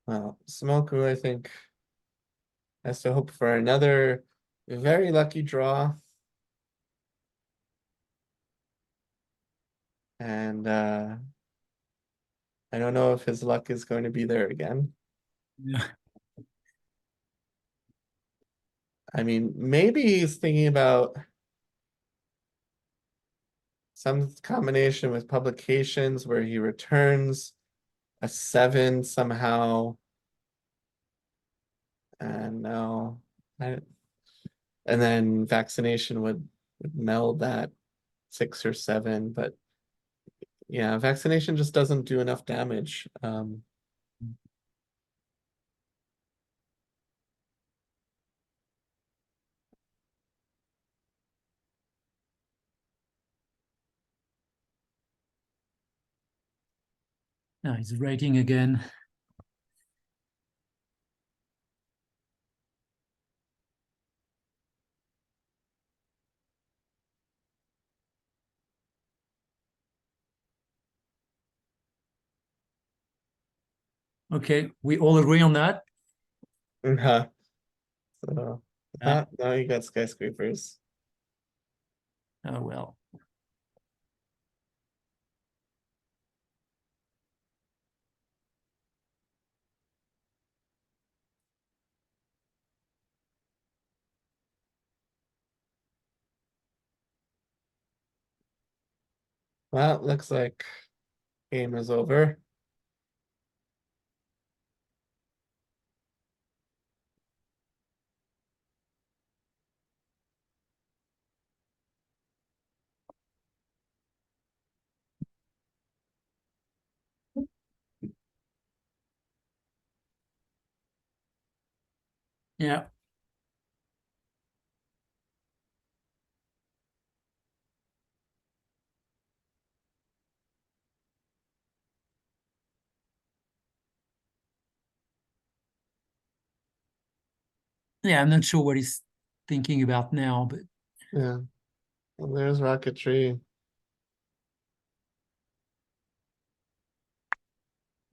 Well, ssmoku, I think, has to hope for another very lucky draw. And I don't know if his luck is going to be there again. Yeah. I mean, maybe he's thinking about some combination with publications where he returns a 7 somehow. And no, I, and then vaccination would meld that 6 or 7, but yeah, vaccination just doesn't do enough damage. No, he's writing again. Okay, we all agree on that. So, Ah, now you got skyscrapers. oh well. Well, it looks like game is over. Yeah. Yeah, I'm not sure what he's thinking about now, but Yeah. Well, there's rocketry.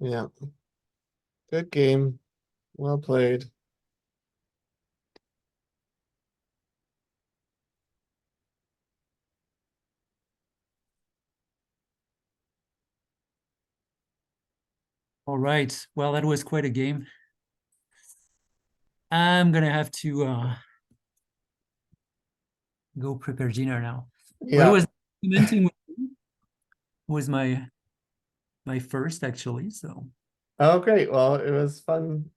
Yeah. Good game. Well played. all right. Well, that was quite a game. I'm gonna have to go prepare dinner now. But it Yeah. was documenting was my first actually. So Oh, great. Well, it was fun,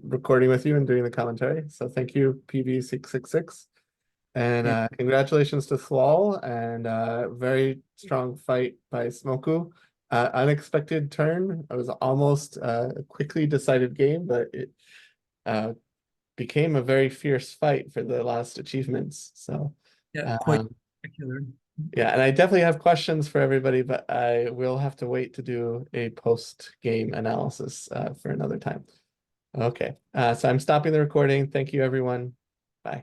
recording with you and doing the commentary. So thank you, PB666. And yeah, congratulations to thwol and very strong fight by ssmoku. Unexpected turn. It was almost a quickly decided game, but it uh, became a very fierce fight for the last achievements. So yeah, quite um, spectacular. yeah, and I definitely have questions for everybody, but I will have to wait to do a post-game analysis for another time. Okay, so I'm stopping the recording. Thank you, everyone.